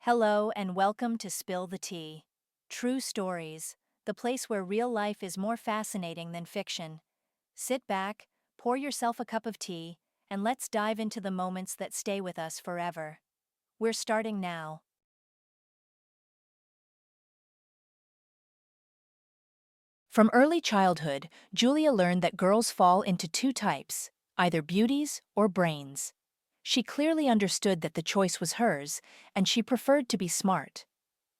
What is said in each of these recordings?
Hello and welcome to Spill the Tea. True Stories, the place where real life is more fascinating than fiction. Sit back, pour yourself a cup of tea, and let's dive into the moments that stay with us forever. We're starting now. From early childhood, Julia learned that girls fall into two types, either beauties or brains. She clearly understood that the choice was hers, and she preferred to be smart.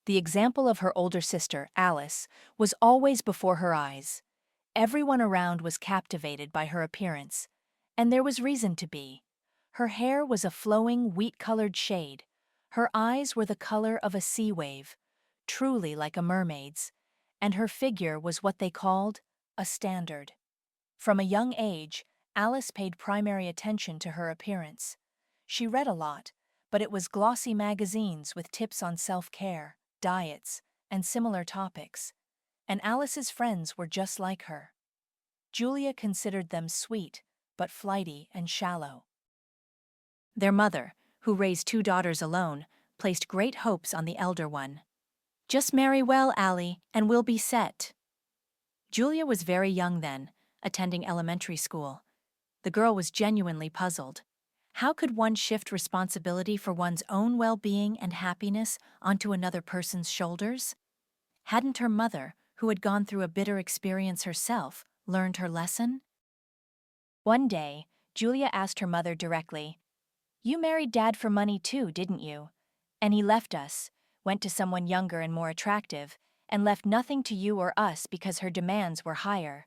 The example of her older sister, Alice, was always before her eyes. Everyone around was captivated by her appearance, and there was reason to be. Her hair was a flowing, wheat-colored shade. Her eyes were the color of a sea wave, truly like a mermaid's, and her figure was what they called a standard. From a young age, Alice paid primary attention to her appearance. She read a lot, but it was glossy magazines with tips on self-care, diets, and similar topics. And Alice's friends were just like her. Julia considered them sweet, but flighty and shallow. Their mother, who raised two daughters alone, placed great hopes on the elder one. "Just marry well, Allie, and we'll be set." Julia was very young then, attending elementary school. The girl was genuinely puzzled. How could one shift responsibility for one's own well-being and happiness onto another person's shoulders? Hadn't her mother, who had gone through a bitter experience herself, learned her lesson? One day, Julia asked her mother directly, "You married Dad for money too, didn't you? And he left us, went to someone younger and more attractive, and left nothing to you or us because her demands were higher.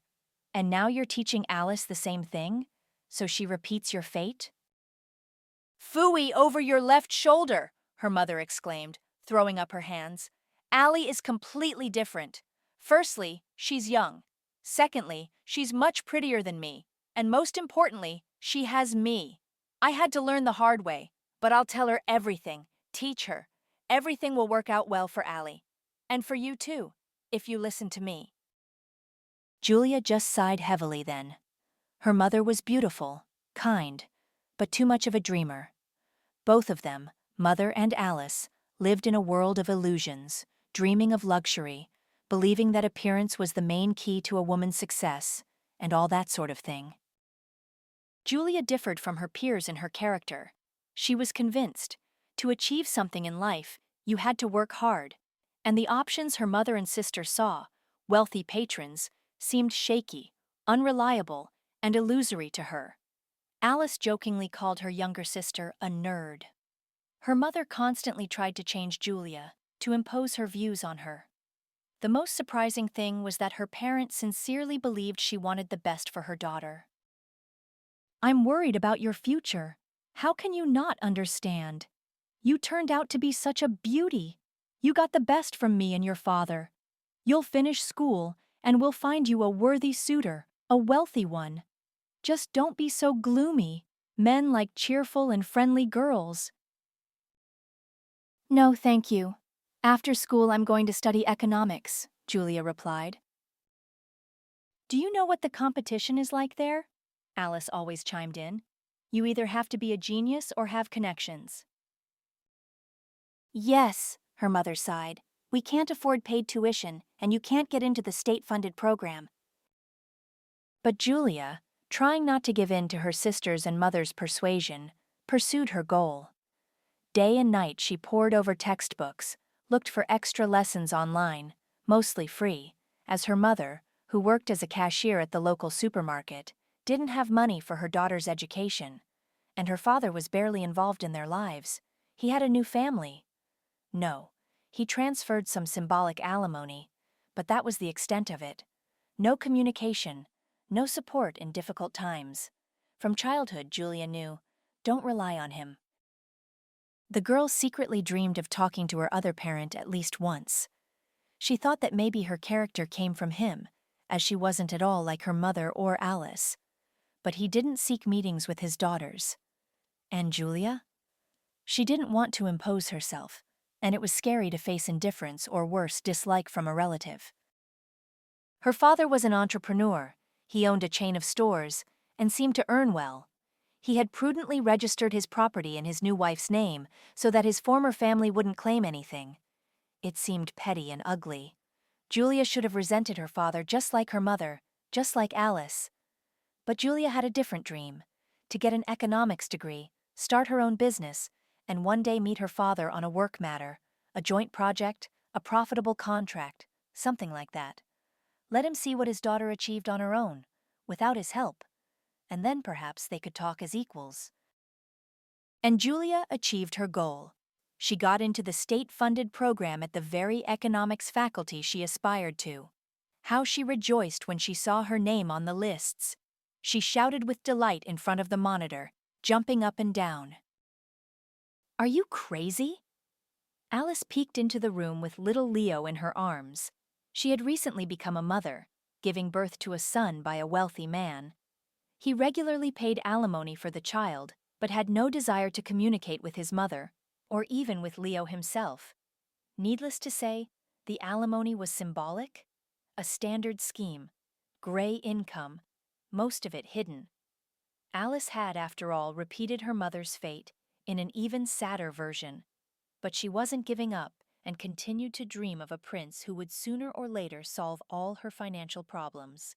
And now you're teaching Alice the same thing? So she repeats your fate?" "Phooey over your left shoulder!" her mother exclaimed, throwing up her hands. "Allie is completely different. Firstly, she's young. Secondly, she's much prettier than me. And most importantly, she has me. I had to learn the hard way, but I'll tell her everything, teach her. Everything will work out well for Allie. And for you too, if you listen to me." Julia just sighed heavily then. Her mother was beautiful, kind, but too much of a dreamer. Both of them, mother and Alice, lived in a world of illusions, dreaming of luxury, believing that appearance was the main key to a woman's success, and all that sort of thing. Julia differed from her peers in her character. She was convinced, to achieve something in life, you had to work hard, and the options her mother and sister saw, wealthy patrons, seemed shaky, unreliable, and illusory to her. Alice jokingly called her younger sister a nerd. Her mother constantly tried to change Julia, to impose her views on her. The most surprising thing was that her parents sincerely believed she wanted the best for her daughter. "I'm worried about your future. How can you not understand? You turned out to be such a beauty. You got the best from me and your father. You'll finish school, and we'll find you a worthy suitor, a wealthy one. Just don't be so gloomy. Men like cheerful and friendly girls." "No, thank you. After school I'm going to study economics," Julia replied. "Do you know what the competition is like there?" Alice always chimed in. "You either have to be a genius or have connections." "Yes," her mother sighed. "We can't afford paid tuition, and you can't get into the state-funded program." But Julia, trying not to give in to her sister's and mother's persuasion, pursued her goal. Day and night she pored over textbooks, looked for extra lessons online, mostly free, as her mother, who worked as a cashier at the local supermarket, didn't have money for her daughter's education, and her father was barely involved in their lives. He had a new family. No, he transferred some symbolic alimony, but that was the extent of it. No communication, no support in difficult times. From childhood, Julia knew, don't rely on him. The girl secretly dreamed of talking to her other parent at least once. She thought that maybe her character came from him, as she wasn't at all like her mother or Alice. But he didn't seek meetings with his daughters. And Julia? She didn't want to impose herself, and it was scary to face indifference or worse, dislike from a relative. Her father was an entrepreneur. He owned a chain of stores and seemed to earn well. He had prudently registered his property in his new wife's name so that his former family wouldn't claim anything. It seemed petty and ugly. Julia should have resented her father just like her mother, just like Alice. But Julia had a different dream: to get an economics degree, start her own business, and one day meet her father on a work matter, a joint project, a profitable contract, something like that. Let him see what his daughter achieved on her own, without his help, and then perhaps they could talk as equals. And Julia achieved her goal. She got into the state-funded program at the very economics faculty she aspired to. How she rejoiced when she saw her name on the lists. She shouted with delight in front of the monitor, jumping up and down. "Are you crazy?" Alice peeked into the room with little Leo in her arms. She had recently become a mother, giving birth to a son by a wealthy man. He regularly paid alimony for the child, but had no desire to communicate with his mother, or even with Leo himself. Needless to say, the alimony was symbolic, a standard scheme, gray income, most of it hidden. Alice had, after all, repeated her mother's fate in an even sadder version, but she wasn't giving up and continued to dream of a prince who would sooner or later solve all her financial problems.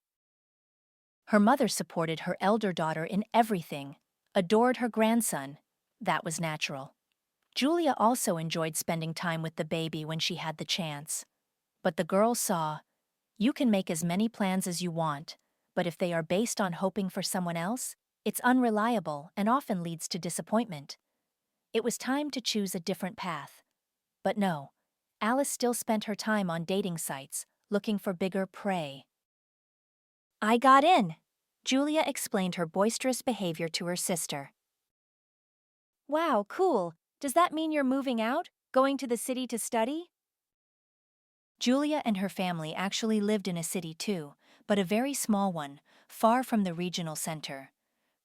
Her mother supported her elder daughter in everything, adored her grandson. That was natural. Julia also enjoyed spending time with the baby when she had the chance. But the girl saw, you can make as many plans as you want, but if they are based on hoping for someone else, it's unreliable and often leads to disappointment. It was time to choose a different path. But no, Alice still spent her time on dating sites, looking for bigger prey. "I got in," Julia explained her boisterous behavior to her sister. "Wow, cool. Does that mean you're moving out? Going to the city to study?" Julia and her family actually lived in a city too, but a very small one, far from the regional center.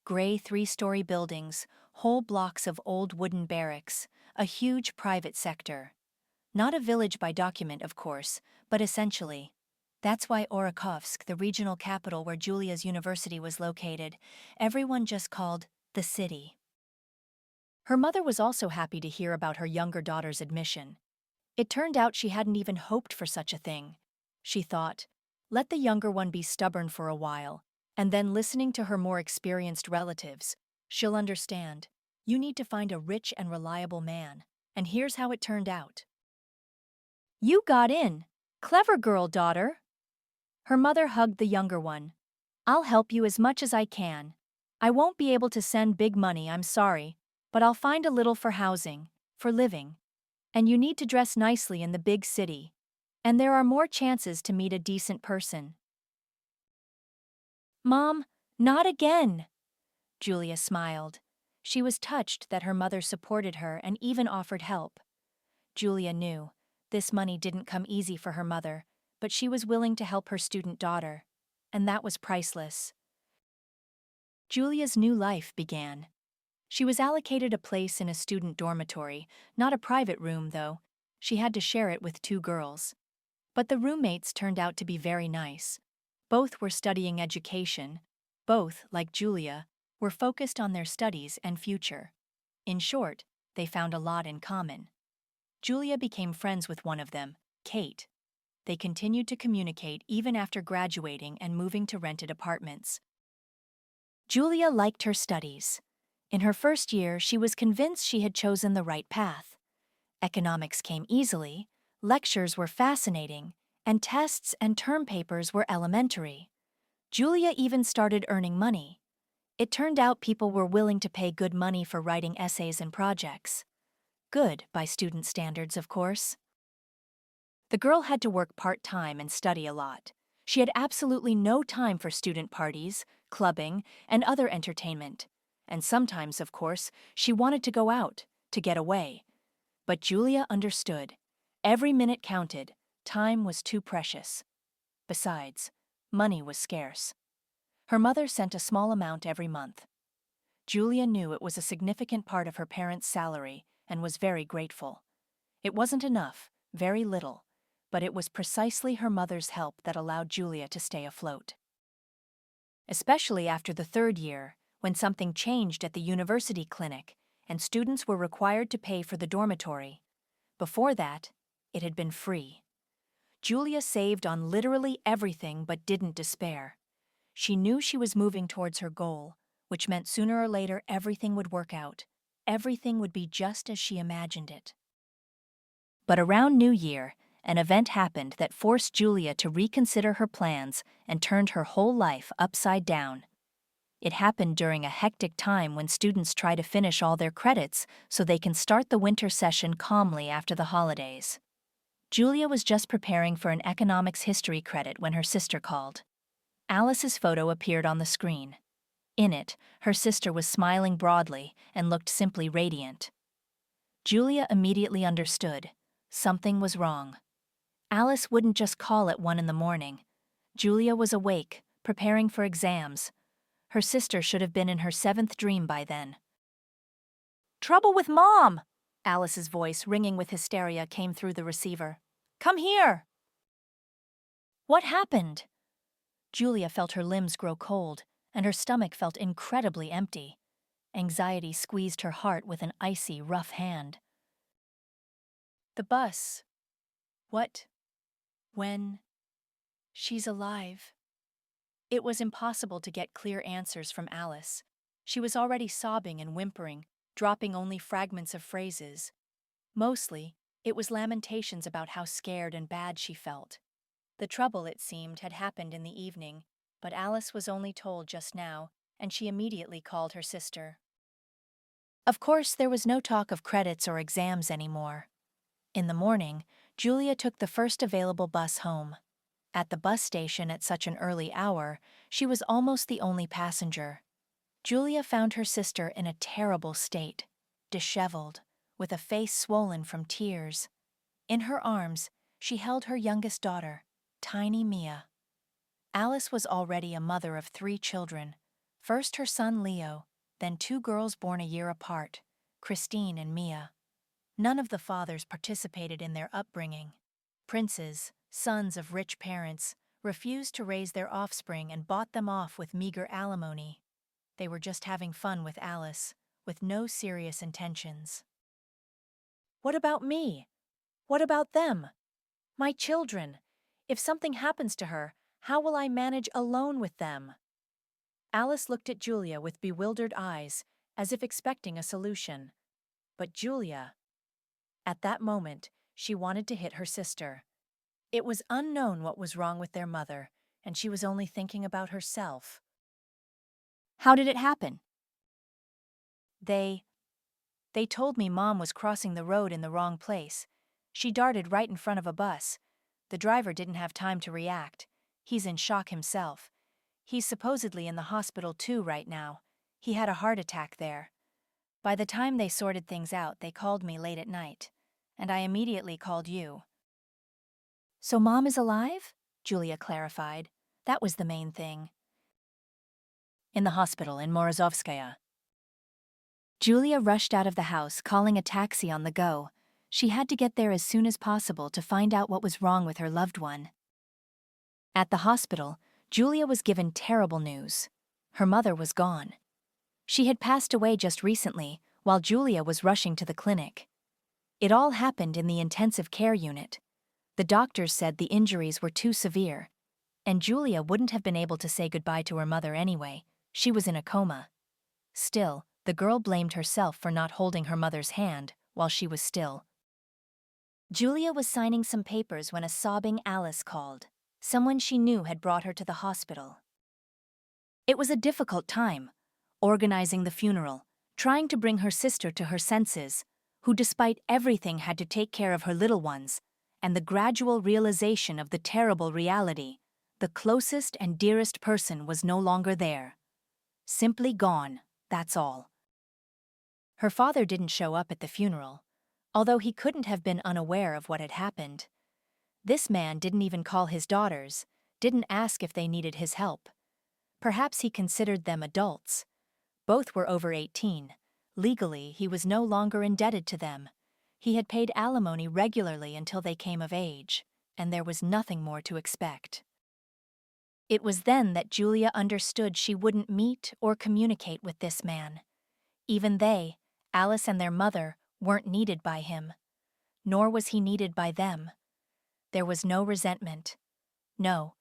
Gray 3-story buildings, whole blocks of old wooden barracks, a huge private sector. Not a village by document, of course, but essentially. That's why Orakovsk, the regional capital where Julia's university was located, everyone just called the city. Her mother was also happy to hear about her younger daughter's admission. It turned out she hadn't even hoped for such a thing. She thought, let the younger one be stubborn for a while, and then listening to her more experienced relatives, she'll understand. You need to find a rich and reliable man, and here's how it turned out. "You got in. Clever girl, daughter." Her mother hugged the younger one. "I'll help you as much as I can. I won't be able to send big money, I'm sorry, but I'll find a little for housing, for living. And you need to dress nicely in the big city. And there are more chances to meet a decent person." "Mom, not again." Julia smiled. She was touched that her mother supported her and even offered help. Julia knew this money didn't come easy for her mother, but she was willing to help her student daughter, and that was priceless. Julia's new life began. She was allocated a place in a student dormitory, not a private room, though. She had to share it with 2 girls. But the roommates turned out to be very nice. Both were studying education. Both, like Julia, were focused on their studies and future. In short, they found a lot in common. Julia became friends with one of them, Kate. They continued to communicate even after graduating and moving to rented apartments. Julia liked her studies. In her first year, she was convinced she had chosen the right path. Economics came easily, lectures were fascinating, and tests and term papers were elementary. Julia even started earning money. It turned out people were willing to pay good money for writing essays and projects. Good by student standards, of course. The girl had to work part-time and study a lot. She had absolutely no time for student parties, clubbing, and other entertainment. And sometimes, of course, she wanted to go out, to get away. But Julia understood. Every minute counted. Time was too precious. Besides, money was scarce. Her mother sent a small amount every month. Julia knew it was a significant part of her parents' salary and was very grateful. It wasn't enough, very little, but it was precisely her mother's help that allowed Julia to stay afloat. Especially after the 3rd year, when something changed at the university clinic and students were required to pay for the dormitory. Before that, it had been free. Julia saved on literally everything but didn't despair. She knew she was moving towards her goal, which meant sooner or later everything would work out. Everything would be just as she imagined it. But around New Year, an event happened that forced Julia to reconsider her plans and turned her whole life upside down. It happened during a hectic time when students try to finish all their credits so they can start the winter session calmly after the holidays. Julia was just preparing for an economics history credit when her sister called. Alice's photo appeared on the screen. In it, her sister was smiling broadly and looked simply radiant. Julia immediately understood. Something was wrong. Alice wouldn't just call at 1 in the morning. Julia was awake, preparing for exams. Her sister should have been in her 7th dream by then. "Trouble with Mom!" Alice's voice, ringing with hysteria, came through the receiver. "Come here!" What happened? Julia felt her limbs grow cold, and her stomach felt incredibly empty. Anxiety squeezed her heart with an icy, rough hand. The bus. What? When? She's alive. It was impossible to get clear answers from Alice. She was already sobbing and whimpering, dropping only fragments of phrases. Mostly, it was lamentations about how scared and bad she felt. The trouble, it seemed, had happened in the evening, but Alice was only told just now, and she immediately called her sister. Of course, there was no talk of credits or exams anymore. In the morning, Julia took the first available bus home. At the bus station at such an early hour, she was almost the only passenger. Julia found her sister in a terrible state, disheveled, with a face swollen from tears. In her arms, she held her youngest daughter, tiny Mia. Alice was already a mother of 3 children, first her son Leo, then 2 girls born a year apart, Christine and Mia. None of the fathers participated in their upbringing. Princes, sons of rich parents, refused to raise their offspring and bought them off with meager alimony. They were just having fun with Alice, with no serious intentions. What about me? What about them? My children? If something happens to her, how will I manage alone with them? Alice looked at Julia with bewildered eyes, as if expecting a solution. But Julia... At that moment, she wanted to hit her sister. It was unknown what was wrong with their mother, and she was only thinking about herself. How did it happen? They told me Mom was crossing the road in the wrong place. She darted right in front of a bus. The driver didn't have time to react. He's in shock himself. He's supposedly in the hospital too right now. He had a heart attack there. By the time they sorted things out, they called me late at night, and I immediately called you. So Mom is alive? Julia clarified. That was the main thing. In the hospital in Morozovskaya. Julia rushed out of the house, calling a taxi on the go. She had to get there as soon as possible to find out what was wrong with her loved one. At the hospital, Julia was given terrible news. Her mother was gone. She had passed away just recently, while Julia was rushing to the clinic. It all happened in the intensive care unit. The doctors said the injuries were too severe, and Julia wouldn't have been able to say goodbye to her mother anyway. She was in a coma. Still, the girl blamed herself for not holding her mother's hand while she was still. Julia was signing some papers when a sobbing Alice called. Someone she knew had brought her to the hospital. It was a difficult time, organizing the funeral, trying to bring her sister to her senses, who despite everything had to take care of her little ones, and the gradual realization of the terrible reality. The closest and dearest person was no longer there. Simply gone, that's all. Her father didn't show up at the funeral, although he couldn't have been unaware of what had happened. This man didn't even call his daughters, didn't ask if they needed his help. Perhaps he considered them adults. Both were over 18. Legally, he was no longer indebted to them. He had paid alimony regularly until they came of age, and there was nothing more to expect. It was then that Julia understood she wouldn't meet or communicate with this man. Even they, Alice and their mother, weren't needed by him. Nor was he needed by them. There was no resentment. No,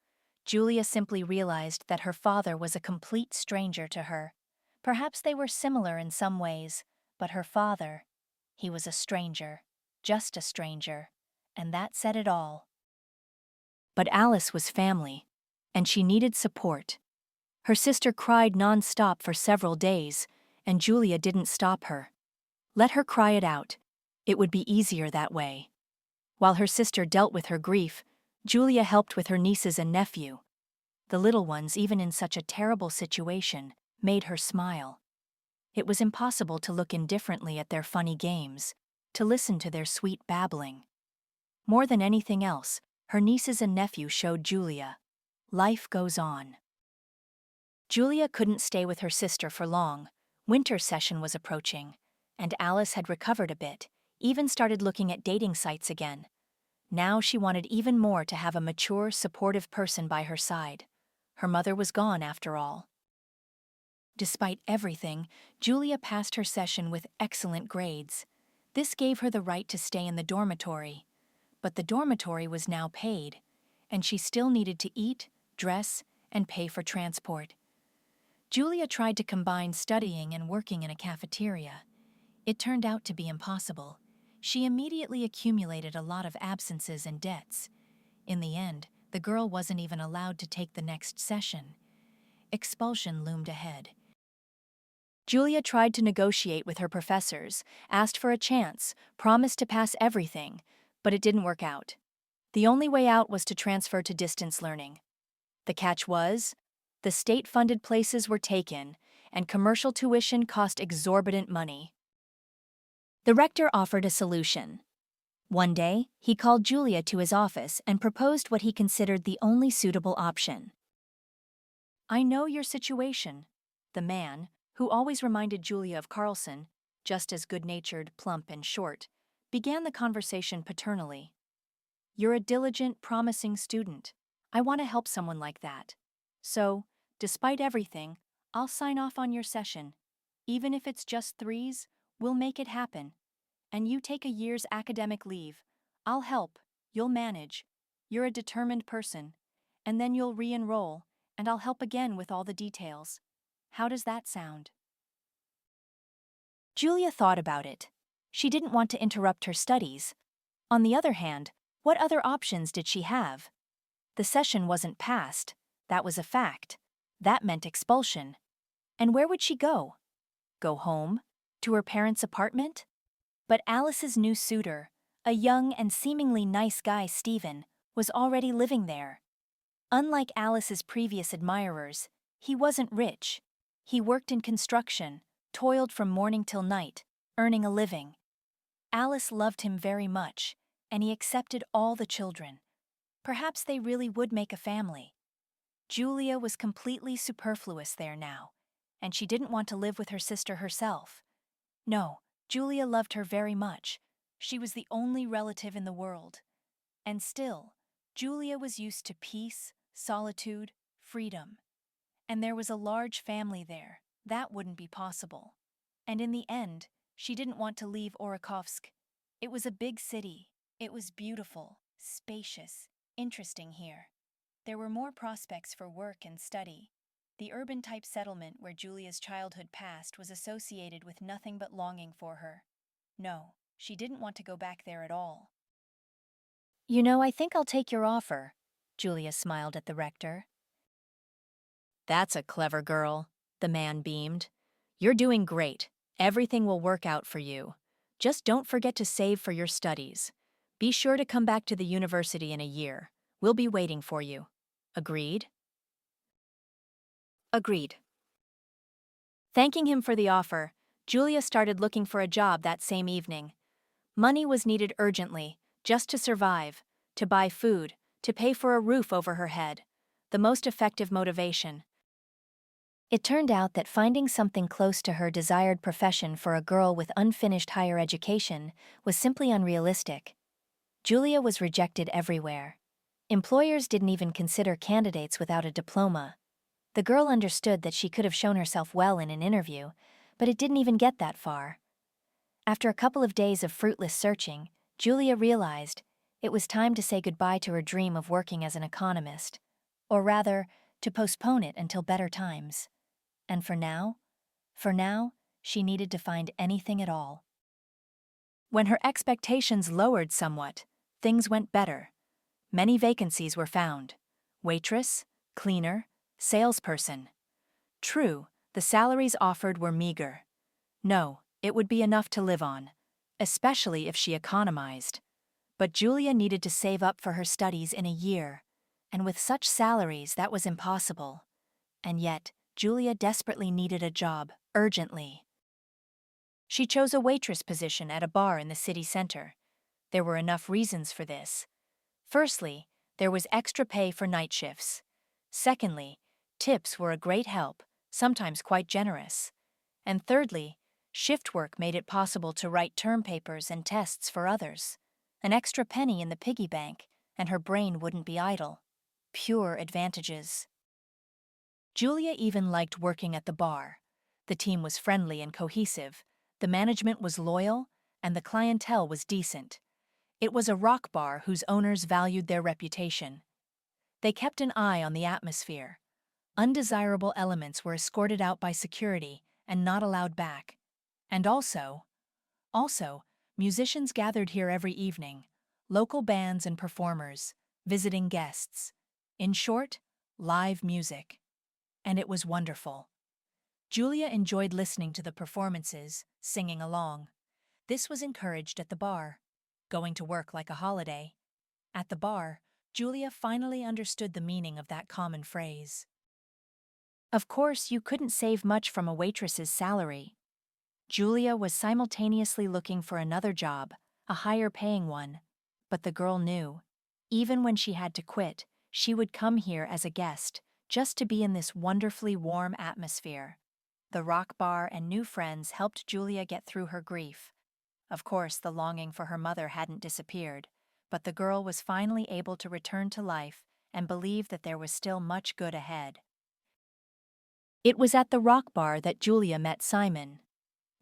Julia simply realized that her father was a complete stranger to her. Perhaps they were similar in some ways, but her father, he was a stranger, just a stranger, and that said it all. But Alice was family, and she needed support. Her sister cried non-stop for several days, and Julia didn't stop her. Let her cry it out. It would be easier that way. While her sister dealt with her grief, Julia helped with her nieces and nephew. The little ones, even in such a terrible situation, made her smile. It was impossible to look indifferently at their funny games, to listen to their sweet babbling. More than anything else, her nieces and nephew showed Julia, life goes on. Julia couldn't stay with her sister for long. Winter session was approaching, and Alice had recovered a bit, even started looking at dating sites again. Now she wanted even more to have a mature, supportive person by her side. Her mother was gone after all. Despite everything, Julia passed her session with excellent grades. This gave her the right to stay in the dormitory. But the dormitory was now paid, and she still needed to eat, dress, and pay for transport. Julia tried to combine studying and working in a cafeteria. It turned out to be impossible. She immediately accumulated a lot of absences and debts. In the end, the girl wasn't even allowed to take the next session. Expulsion loomed ahead. Julia tried to negotiate with her professors, asked for a chance, promised to pass everything, but it didn't work out. The only way out was to transfer to distance learning. The catch was, the state-funded places were taken, and commercial tuition cost exorbitant money. The rector offered a solution. One day, he called Julia to his office and proposed what he considered the only suitable option. "I know your situation." The man, who always reminded Julia of Carlson, just as good-natured, plump, and short, began the conversation paternally. "You're a diligent, promising student. I want to help someone like that. So, despite everything, I'll sign off on your session. Even if it's just threes, we'll make it happen. And you take a year's academic leave. I'll help, you'll manage. You're a determined person. And then you'll re-enroll, and I'll help again with all the details. How does that sound?" Julia thought about it. She didn't want to interrupt her studies. On the other hand, what other options did she have? The session wasn't passed. That was a fact. That meant expulsion. And where would she go? Go home? To her parents' apartment? But Alice's new suitor, a young and seemingly nice guy, Stephen, was already living there. Unlike Alice's previous admirers, he wasn't rich. He worked in construction, toiled from morning till night, earning a living. Alice loved him very much, and he accepted all the children. Perhaps they really would make a family. Julia was completely superfluous there now, and she didn't want to live with her sister herself. No, Julia loved her very much. She was the only relative in the world. And still, Julia was used to peace, solitude, freedom. And there was a large family there. That wouldn't be possible. And in the end, she didn't want to leave Orakovsk. It was a big city. It was beautiful, spacious, interesting here. There were more prospects for work and study. The urban-type settlement where Julia's childhood passed was associated with nothing but longing for her. No, she didn't want to go back there at all. "You know, I think I'll take your offer," Julia smiled at the rector. "That's a clever girl," the man beamed. "You're doing great. Everything will work out for you. Just don't forget to save for your studies. Be sure to come back to the university in a year. We'll be waiting for you. Agreed?" Agreed. Thanking him for the offer, Julia started looking for a job that same evening. Money was needed urgently, just to survive, to buy food, to pay for a roof over her head. The most effective motivation. It turned out that finding something close to her desired profession for a girl with unfinished higher education was simply unrealistic. Julia was rejected everywhere. Employers didn't even consider candidates without a diploma. The girl understood that she could have shown herself well in an interview, but it didn't even get that far. After a couple of days of fruitless searching, Julia realized it was time to say goodbye to her dream of working as an economist. Or rather, to postpone it until better times. And for now, she needed to find anything at all. When her expectations lowered somewhat, things went better. Many vacancies were found: waitress, cleaner, salesperson. True, the salaries offered were meager. No, it would be enough to live on, especially if she economized. But Julia needed to save up for her studies in a year, and with such salaries that was impossible. And yet, Julia desperately needed a job, urgently. She chose a waitress position at a bar in the city center. There were enough reasons for this. Firstly, there was extra pay for night shifts. Secondly, tips were a great help, sometimes quite generous. And thirdly, shift work made it possible to write term papers and tests for others. An extra penny in the piggy bank, and her brain wouldn't be idle. Pure advantages. Julia even liked working at the bar. The team was friendly and cohesive, the management was loyal, and the clientele was decent. It was a rock bar whose owners valued their reputation. They kept an eye on the atmosphere. Undesirable elements were escorted out by security and not allowed back. And also, musicians gathered here every evening, local bands and performers, visiting guests. In short, live music. And it was wonderful. Julia enjoyed listening to the performances, singing along. This was encouraged at the bar, going to work like a holiday. At the bar, Julia finally understood the meaning of that common phrase. Of course, you couldn't save much from a waitress's salary. Julia was simultaneously looking for another job, a higher-paying one. But the girl knew, even when she had to quit, she would come here as a guest, just to be in this wonderfully warm atmosphere. The rock bar and new friends helped Julia get through her grief. Of course, the longing for her mother hadn't disappeared, but the girl was finally able to return to life and believe that there was still much good ahead. It was at the rock bar that Julia met Simon.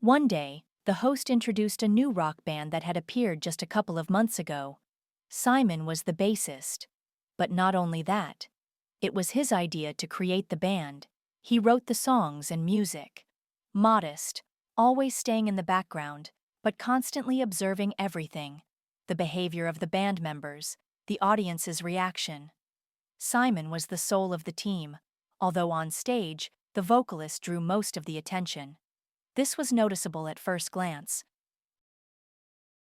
One day, the host introduced a new rock band that had appeared just a couple of months ago. Simon was the bassist. But not only that. It was his idea to create the band. He wrote the songs and music. Modest, always staying in the background, but constantly observing everything: the behavior of the band members, the audience's reaction. Simon was the soul of the team, although on stage, the vocalist drew most of the attention. This was noticeable at first glance.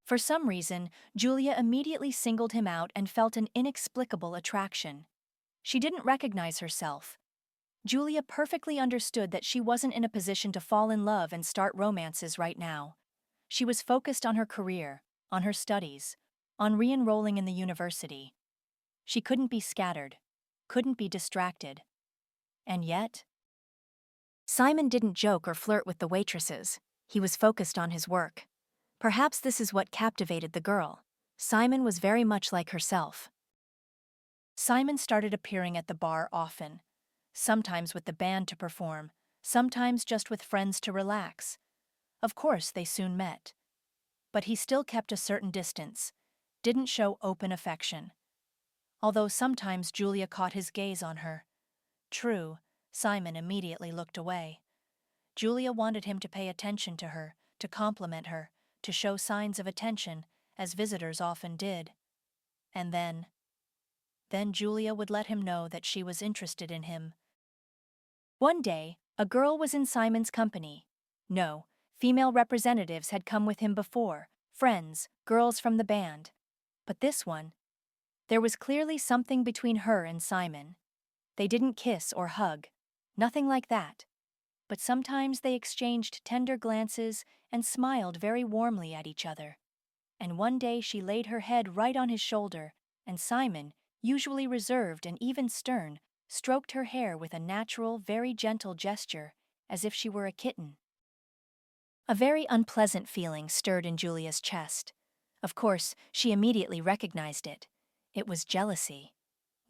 For some reason, Julia immediately singled him out and felt an inexplicable attraction. She didn't recognize herself. Julia perfectly understood that she wasn't in a position to fall in love and start romances right now. She was focused on her career, on her studies, on re-enrolling in the university. She couldn't be scattered, couldn't be distracted. And yet, Simon didn't joke or flirt with the waitresses. He was focused on his work. Perhaps this is what captivated the girl. Simon was very much like herself. Simon started appearing at the bar often, sometimes with the band to perform, sometimes just with friends to relax. Of course, they soon met. But he still kept a certain distance, didn't show open affection. Although sometimes Julia caught his gaze on her. True, Simon immediately looked away. Julia wanted him to pay attention to her, to compliment her, to show signs of attention, as visitors often did. And then Julia would let him know that she was interested in him. One day, a girl was in Simon's company. No, female representatives had come with him before, friends, girls from the band. But this one, there was clearly something between her and Simon. They didn't kiss or hug, nothing like that. But sometimes they exchanged tender glances and smiled very warmly at each other. And one day she laid her head right on his shoulder, and Simon, usually reserved and even stern, stroked her hair with a natural, very gentle gesture, as if she were a kitten. A very unpleasant feeling stirred in Julia's chest. Of course, she immediately recognized it. It was jealousy.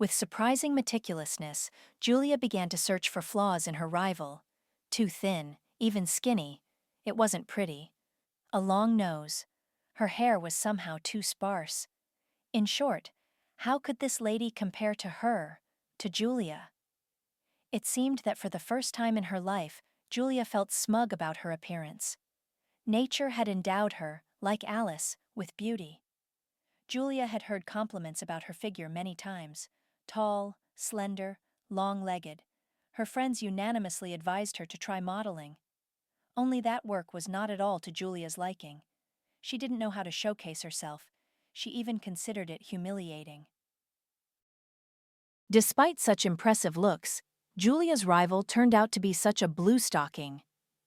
With surprising meticulousness, Julia began to search for flaws in her rival. Too thin, even skinny. It wasn't pretty. A long nose. Her hair was somehow too sparse. In short, how could this lady compare to her, to Julia? It seemed that for the first time in her life, Julia felt smug about her appearance. Nature had endowed her, like Alice, with beauty. Julia had heard compliments about her figure many times. Tall, slender, long-legged. Her friends unanimously advised her to try modeling. Only that work was not at all to Julia's liking. She didn't know how to showcase herself. She even considered it humiliating. Despite such impressive looks, Julia's rival turned out to be such a blue-stocking.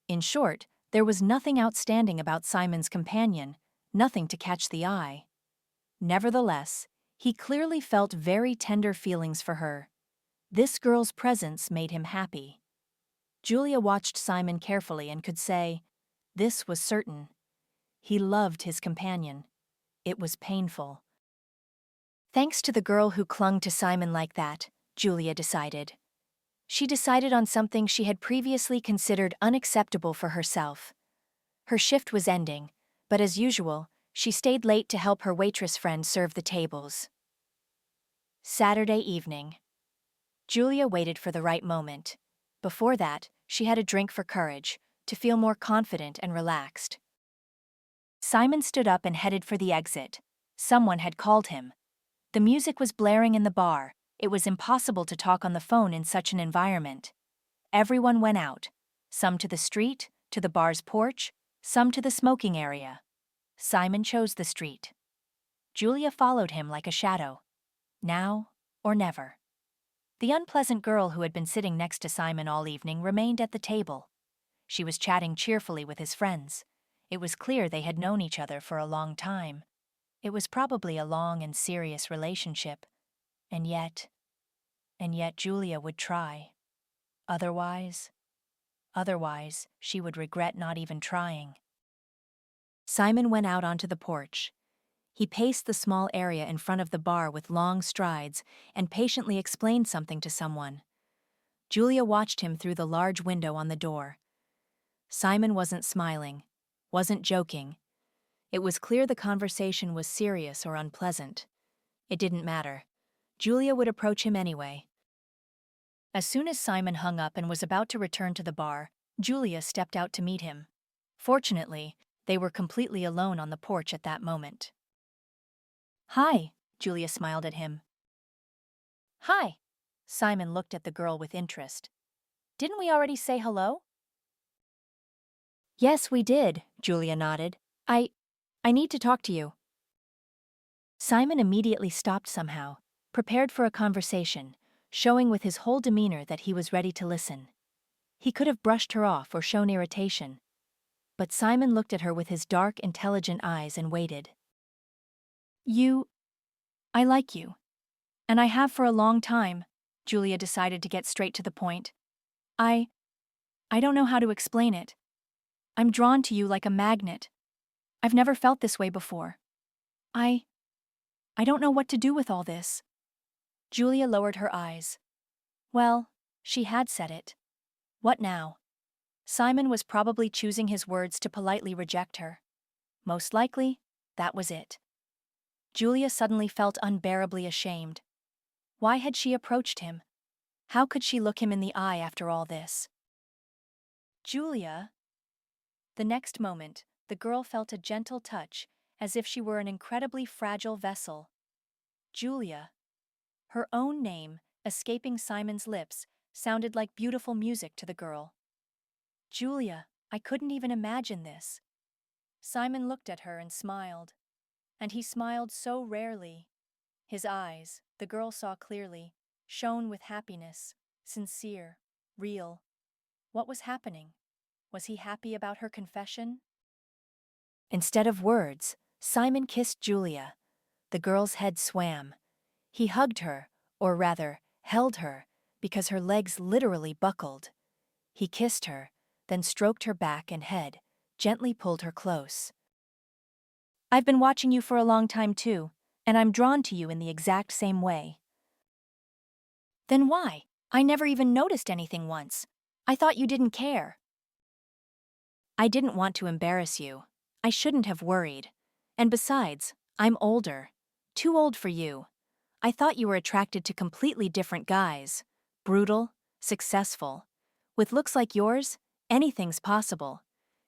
In short, there was nothing outstanding about Simon's companion, nothing to catch the eye. Nevertheless, he clearly felt very tender feelings for her. This girl's presence made him happy. Julia watched Simon carefully and could say, this was certain. He loved his companion. It was painful. Thanks to the girl who clung to Simon like that, Julia decided. She decided on something she had previously considered unacceptable for herself. Her shift was ending, but as usual, she stayed late to help her waitress friend serve the tables. Saturday evening. Julia waited for the right moment. Before that, she had a drink for courage, to feel more confident and relaxed. Simon stood up and headed for the exit. Someone had called him. The music was blaring in the bar. It was impossible to talk on the phone in such an environment. Everyone went out. Some to the street, to the bar's porch, some to the smoking area. Simon chose the street. Julia followed him like a shadow. Now or never. The unpleasant girl who had been sitting next to Simon all evening remained at the table. She was chatting cheerfully with his friends. It was clear they had known each other for a long time. It was probably a long and serious relationship. And yet Julia would try. Otherwise, she would regret not even trying. Simon went out onto the porch. He paced the small area in front of the bar with long strides and patiently explained something to someone. Julia watched him through the large window on the door. Simon wasn't smiling, wasn't joking. It was clear the conversation was serious or unpleasant. It didn't matter. Julia would approach him anyway. As soon as Simon hung up and was about to return to the bar, Julia stepped out to meet him. Fortunately, they were completely alone on the porch at that moment. "Hi," Julia smiled at him. "Hi." Simon looked at the girl with interest. "Didn't we already say hello?" "Yes, we did," Julia nodded. I need to talk to you." Simon immediately stopped somehow, prepared for a conversation, showing with his whole demeanor that he was ready to listen. He could have brushed her off or shown irritation. But Simon looked at her with his dark, intelligent eyes and waited. I like you. And I have for a long time," Julia decided to get straight to the point. I don't know how to explain it. I'm drawn to you like a magnet. I've never felt this way before. I don't know what to do with all this." Julia lowered her eyes. Well, she had said it. What now? Simon was probably choosing his words to politely reject her. Most likely, that was it. Julia suddenly felt unbearably ashamed. Why had she approached him? How could she look him in the eye after all this? "Julia." The next moment, the girl felt a gentle touch, as if she were an incredibly fragile vessel. Julia. Her own name, escaping Simon's lips, sounded like beautiful music to the girl. "Julia, I couldn't even imagine this." Simon looked at her and smiled. And he smiled so rarely. His eyes, the girl saw clearly, shone with happiness, sincere, real. What was happening? Was he happy about her confession? Instead of words, Simon kissed Julia. The girl's head swam. He hugged her, or rather, held her, because her legs literally buckled. He kissed her, then stroked her back and head, gently pulled her close. "I've been watching you for a long time too, and I'm drawn to you in the exact same way." Then why? I never even noticed anything once. I thought you didn't care. I didn't want to embarrass you. I shouldn't have worried. And besides, I'm older. Too old for you. I thought you were attracted to completely different guys. Brutal, successful. With looks like yours, anything's possible.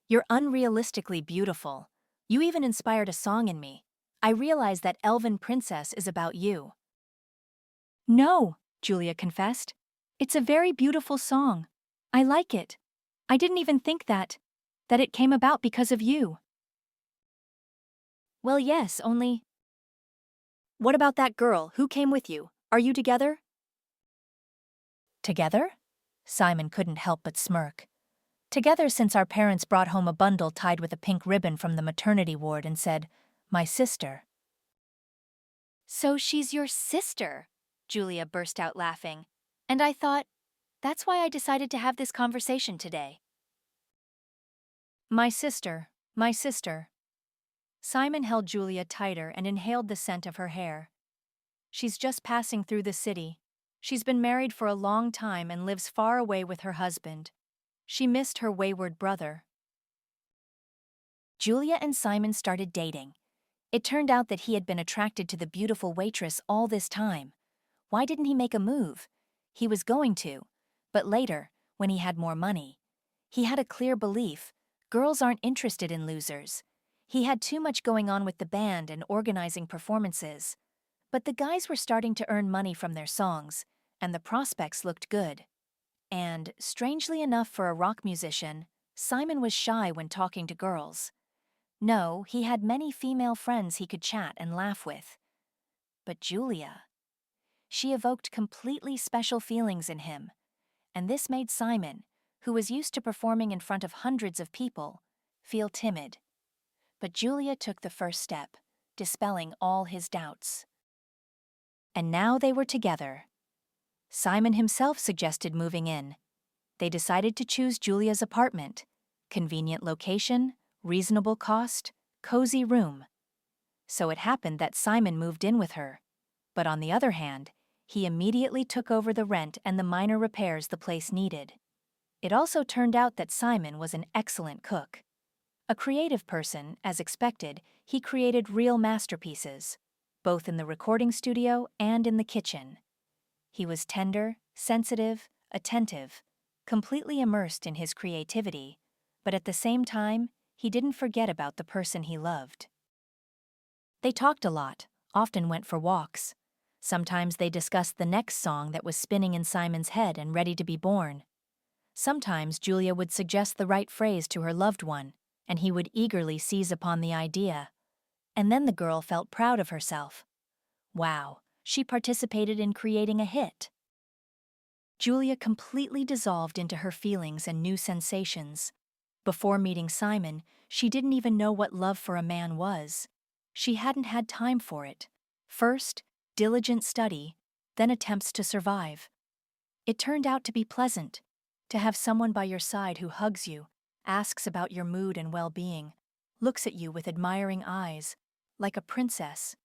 You're unrealistically beautiful. You even inspired a song in me. I realize that Elven Princess is about you. No, Julia confessed. It's a very beautiful song. I like it. I didn't even think that it came about because of you. Well, yes, only. What about that girl? Who came with you? Are you together? Together? Simon couldn't help but smirk. Together since our parents brought home a bundle tied with a pink ribbon from the maternity ward and said, "My sister." So she's your sister, Julia burst out laughing. And I thought, that's why I decided to have this conversation today. My sister, my sister. Simon held Julia tighter and inhaled the scent of her hair. She's just passing through the city. She's been married for a long time and lives far away with her husband. She missed her wayward brother. Julia and Simon started dating. It turned out that he had been attracted to the beautiful waitress all this time. Why didn't he make a move? He was going to, but later, when he had more money. He had a clear belief: girls aren't interested in losers. He had too much going on with the band and organizing performances. But the guys were starting to earn money from their songs, and the prospects looked good. And, strangely enough for a rock musician, Simon was shy when talking to girls. No, he had many female friends he could chat and laugh with. But Julia, she evoked completely special feelings in him, and this made Simon, who was used to performing in front of hundreds of people, feel timid. But Julia took the first step, dispelling all his doubts. And now they were together. Simon himself suggested moving in. They decided to choose Julia's apartment. Convenient location, reasonable cost, cozy room. So it happened that Simon moved in with her. But on the other hand, he immediately took over the rent and the minor repairs the place needed. It also turned out that Simon was an excellent cook. A creative person, as expected, he created real masterpieces, both in the recording studio and in the kitchen. He was tender, sensitive, attentive, completely immersed in his creativity, but at the same time, he didn't forget about the person he loved. They talked a lot, often went for walks. Sometimes they discussed the next song that was spinning in Simon's head and ready to be born. Sometimes Julia would suggest the right phrase to her loved one, and he would eagerly seize upon the idea. And then the girl felt proud of herself. Wow, she participated in creating a hit. Julia completely dissolved into her feelings and new sensations. Before meeting Simon, she didn't even know what love for a man was. She hadn't had time for it. First, diligent study, then attempts to survive. It turned out to be pleasant, to have someone by your side who hugs you, asks about your mood and well-being, looks at you with admiring eyes, like a princess,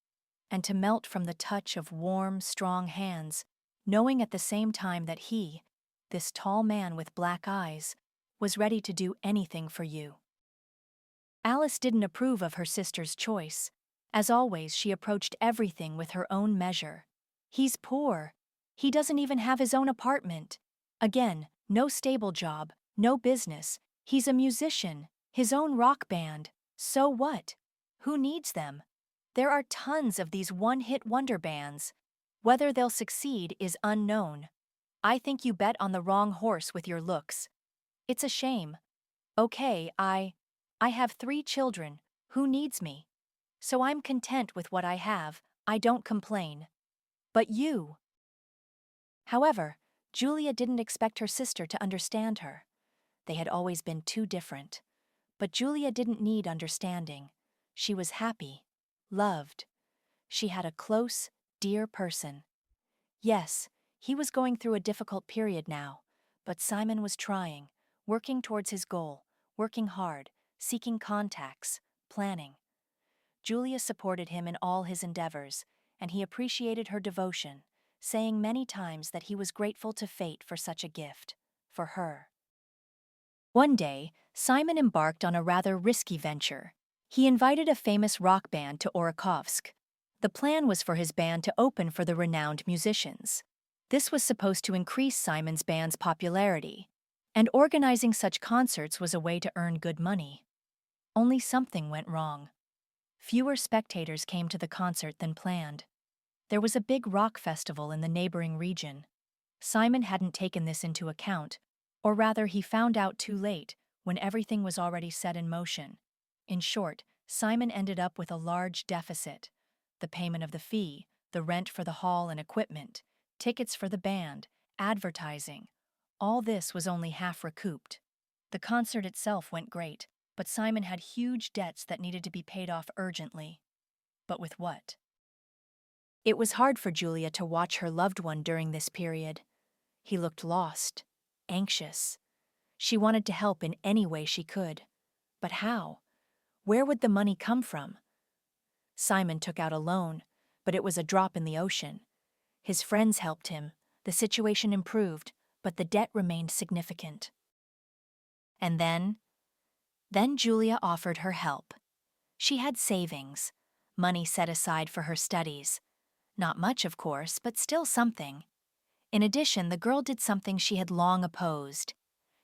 and to melt from the touch of warm, strong hands, knowing at the same time that he, this tall man with black eyes, was ready to do anything for you. Alice didn't approve of her sister's choice. As always, she approached everything with her own measure. He's poor. He doesn't even have his own apartment. Again, no stable job, no business. He's a musician, his own rock band. So what? Who needs them? There are tons of these one-hit wonder bands. Whether they'll succeed is unknown. I think you bet on the wrong horse with your looks. It's a shame. Okay, I have 3 children. Who needs me? So I'm content with what I have. I don't complain. But you. However, Julia didn't expect her sister to understand her. They had always been too different. But Julia didn't need understanding. She was happy, loved. She had a close, dear person. Yes, he was going through a difficult period now, but Simon was trying, working towards his goal, working hard, seeking contacts, planning. Julia supported him in all his endeavors, and he appreciated her devotion, saying many times that he was grateful to fate for such a gift, for her. One day, Simon embarked on a rather risky venture. He invited a famous rock band to Orakhovsk. The plan was for his band to open for the renowned musicians. This was supposed to increase Simon's band's popularity, and organizing such concerts was a way to earn good money. Only something went wrong. Fewer spectators came to the concert than planned. There was a big rock festival in the neighboring region. Simon hadn't taken this into account, or rather he found out too late when everything was already set in motion. In short, Simon ended up with a large deficit. The payment of the fee, the rent for the hall and equipment, tickets for the band, advertising. All this was only half recouped. The concert itself went great, but Simon had huge debts that needed to be paid off urgently. But with what? It was hard for Julia to watch her loved one during this period. He looked lost, anxious. She wanted to help in any way she could. But how? Where would the money come from? Simon took out a loan, but it was a drop in the ocean. His friends helped him, the situation improved, but the debt remained significant. And then Julia offered her help. She had savings, money set aside for her studies. Not much, of course, but still something. In addition, the girl did something she had long opposed.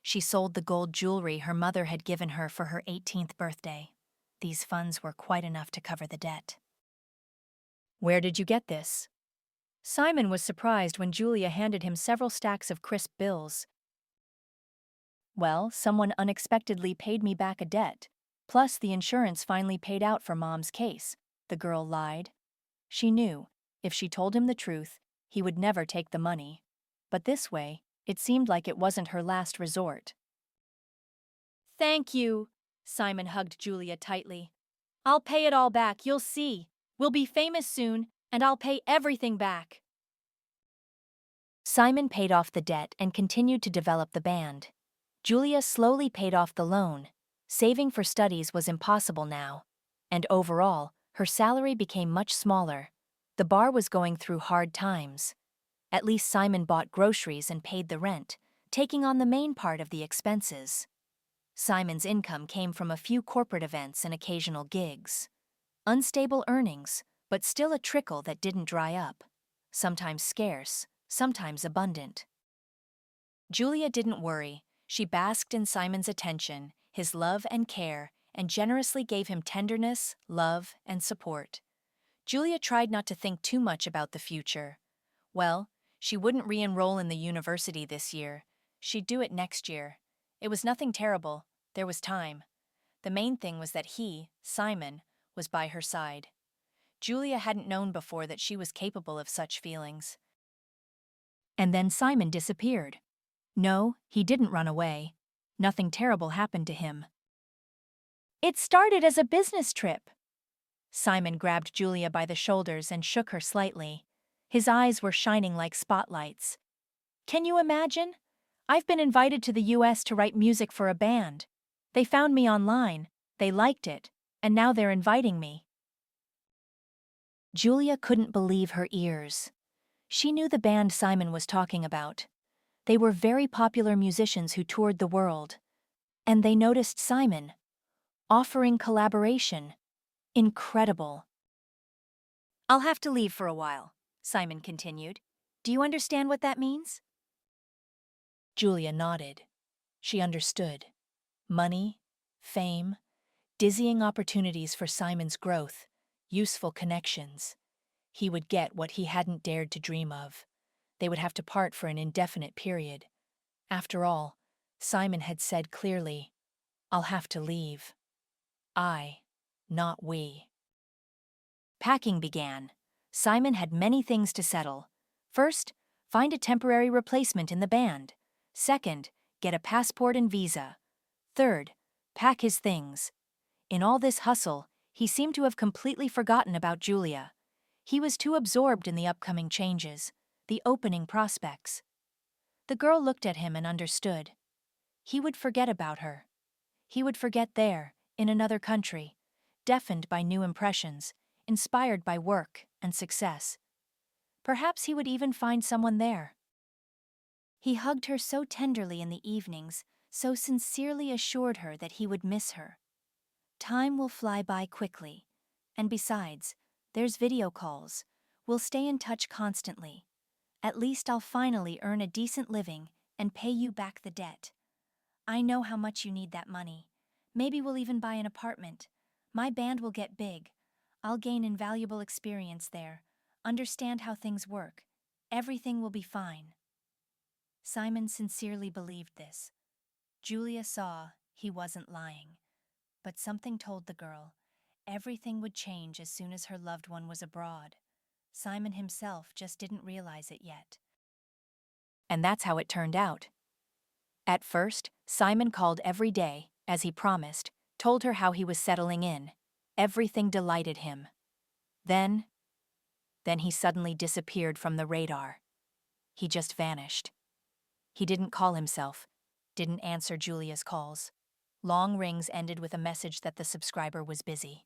She sold the gold jewelry her mother had given her for her 18th birthday. These funds were quite enough to cover the debt. Where did you get this? Simon was surprised when Julia handed him several stacks of crisp bills. Well, someone unexpectedly paid me back a debt. Plus, the insurance finally paid out for Mom's case, the girl lied. She knew, if she told him the truth, he would never take the money. But this way, it seemed like it wasn't her last resort. Thank you, Simon hugged Julia tightly. I'll pay it all back, you'll see. We'll be famous soon, and I'll pay everything back. Simon paid off the debt and continued to develop the band. Julia slowly paid off the loan. Saving for studies was impossible now. And overall, her salary became much smaller. The bar was going through hard times. At least Simon bought groceries and paid the rent, taking on the main part of the expenses. Simon's income came from a few corporate events and occasional gigs. Unstable earnings, but still a trickle that didn't dry up. Sometimes scarce, sometimes abundant. Julia didn't worry. She basked in Simon's attention, his love and care, and generously gave him tenderness, love, and support. Julia tried not to think too much about the future. Well, she wouldn't re-enroll in the university this year. She'd do it next year. It was nothing terrible. There was time. The main thing was that he, Simon, was by her side. Julia hadn't known before that she was capable of such feelings. And then Simon disappeared. No, he didn't run away. Nothing terrible happened to him. It started as a business trip. Simon grabbed Julia by the shoulders and shook her slightly. His eyes were shining like spotlights. Can you imagine? I've been invited to the US to write music for a band. They found me online, they liked it, and now they're inviting me. Julia couldn't believe her ears. She knew the band Simon was talking about. They were very popular musicians who toured the world. And they noticed Simon, offering collaboration. Incredible. I'll have to leave for a while, Simon continued. Do you understand what that means? Julia nodded. She understood. Money, fame, dizzying opportunities for Simon's growth, useful connections. He would get what he hadn't dared to dream of. They would have to part for an indefinite period. After all, Simon had said clearly, I'll have to leave. I, not we. Packing began. Simon had many things to settle. First, find a temporary replacement in the band. Second, get a passport and visa. Third, pack his things. In all this hustle, he seemed to have completely forgotten about Julia. He was too absorbed in the upcoming changes, the opening prospects. The girl looked at him and understood. He would forget about her. He would forget there, in another country, deafened by new impressions, inspired by work and success. Perhaps he would even find someone there. He hugged her so tenderly in the evenings, so sincerely assured her that he would miss her. Time will fly by quickly. And besides, there's video calls. We'll stay in touch constantly. At least I'll finally earn a decent living and pay you back the debt. I know how much you need that money. Maybe we'll even buy an apartment. My band will get big. I'll gain invaluable experience there, understand how things work. Everything will be fine. Simon sincerely believed this. Julia saw he wasn't lying. But something told the girl everything would change as soon as her loved one was abroad. Simon himself just didn't realize it yet. And that's how it turned out. At first, Simon called every day, as he promised, told her how he was settling in. Everything delighted him. Then he suddenly disappeared from the radar. He just vanished. He didn't call himself, didn't answer Julia's calls. Long rings ended with a message that the subscriber was busy.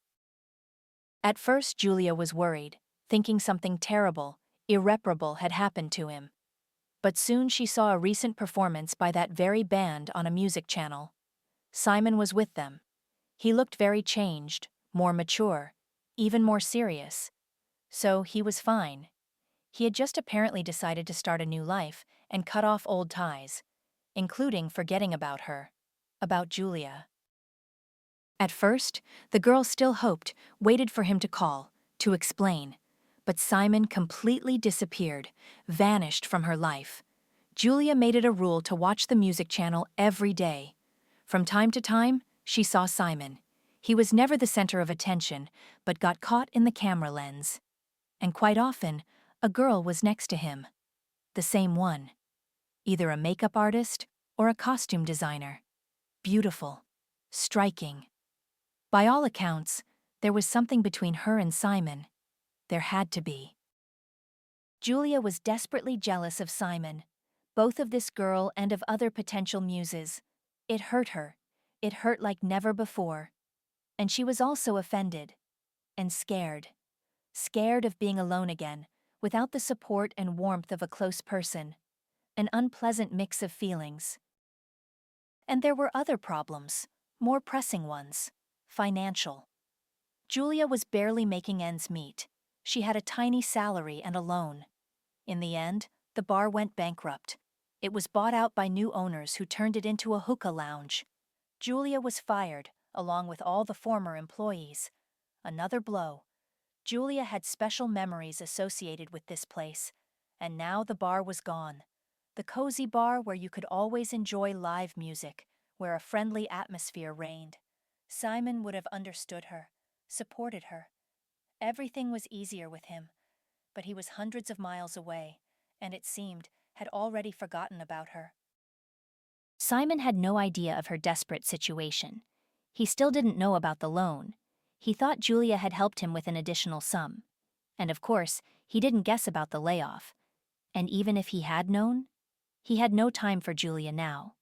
At first, Julia was worried, thinking something terrible, irreparable had happened to him. But soon she saw a recent performance by that very band on a music channel. Simon was with them. He looked very changed, more mature, even more serious. So he was fine. He had just apparently decided to start a new life and cut off old ties, including forgetting about her, about Julia. At first, the girl still hoped, waited for him to call, to explain. But Simon completely disappeared, vanished from her life. Julia made it a rule to watch the music channel every day. From time to time, she saw Simon. He was never the center of attention, but got caught in the camera lens. And quite often, a girl was next to him. The same one. Either a makeup artist or a costume designer. Beautiful. Striking. By all accounts, there was something between her and Simon. There had to be. Julia was desperately jealous of Simon, both of this girl and of other potential muses. It hurt her. It hurt like never before. And she was also offended. And scared. Scared of being alone again, without the support and warmth of a close person. An unpleasant mix of feelings. And there were other problems, more pressing ones. Financial. Julia was barely making ends meet. She had a tiny salary and a loan. In the end, the bar went bankrupt. It was bought out by new owners who turned it into a hookah lounge. Julia was fired, along with all the former employees. Another blow. Julia had special memories associated with this place, and now the bar was gone. The cozy bar where you could always enjoy live music, where a friendly atmosphere reigned. Simon would have understood her, supported her. Everything was easier with him, but he was hundreds of miles away, and it seemed, had already forgotten about her. Simon had no idea of her desperate situation. He still didn't know about the loan. He thought Julia had helped him with an additional sum. And of course, he didn't guess about the layoff. And even if he had known, he had no time for Julia now.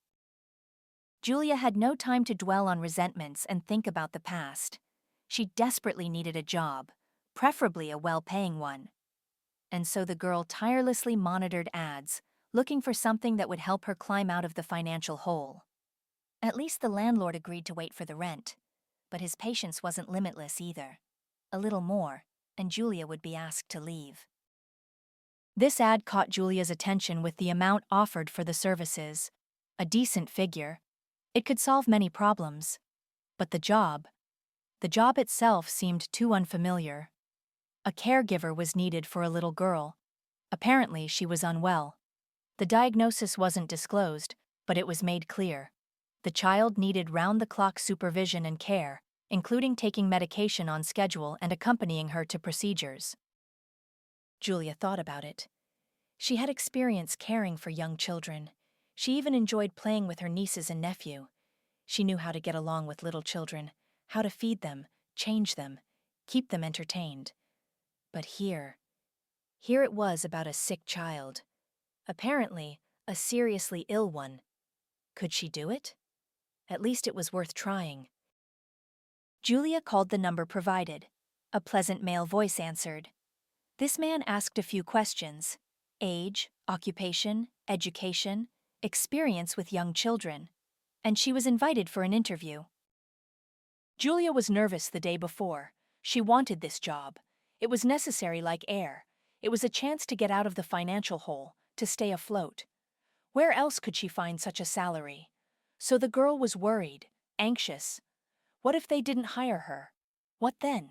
Julia had no time to dwell on resentments and think about the past. She desperately needed a job, preferably a well-paying one. And so the girl tirelessly monitored ads, looking for something that would help her climb out of the financial hole. At least the landlord agreed to wait for the rent, but his patience wasn't limitless either. A little more, and Julia would be asked to leave. This ad caught Julia's attention with the amount offered for the services. A decent figure. It could solve many problems. But the job itself seemed too unfamiliar. A caregiver was needed for a little girl. Apparently, she was unwell. The diagnosis wasn't disclosed, but it was made clear. The child needed round-the-clock supervision and care, including taking medication on schedule and accompanying her to procedures. Julia thought about it. She had experience caring for young children. She even enjoyed playing with her nieces and nephew. She knew how to get along with little children, how to feed them, change them, keep them entertained. But here it was about a sick child. Apparently, a seriously ill one. Could she do it? At least it was worth trying. Julia called the number provided. A pleasant male voice answered. This man asked a few questions: age, occupation, education, experience with young children, and she was invited for an interview. Julia was nervous the day before. She wanted this job. It was necessary like air. It was a chance to get out of the financial hole, to stay afloat. Where else could she find such a salary? So the girl was worried, anxious. What if they didn't hire her? What then?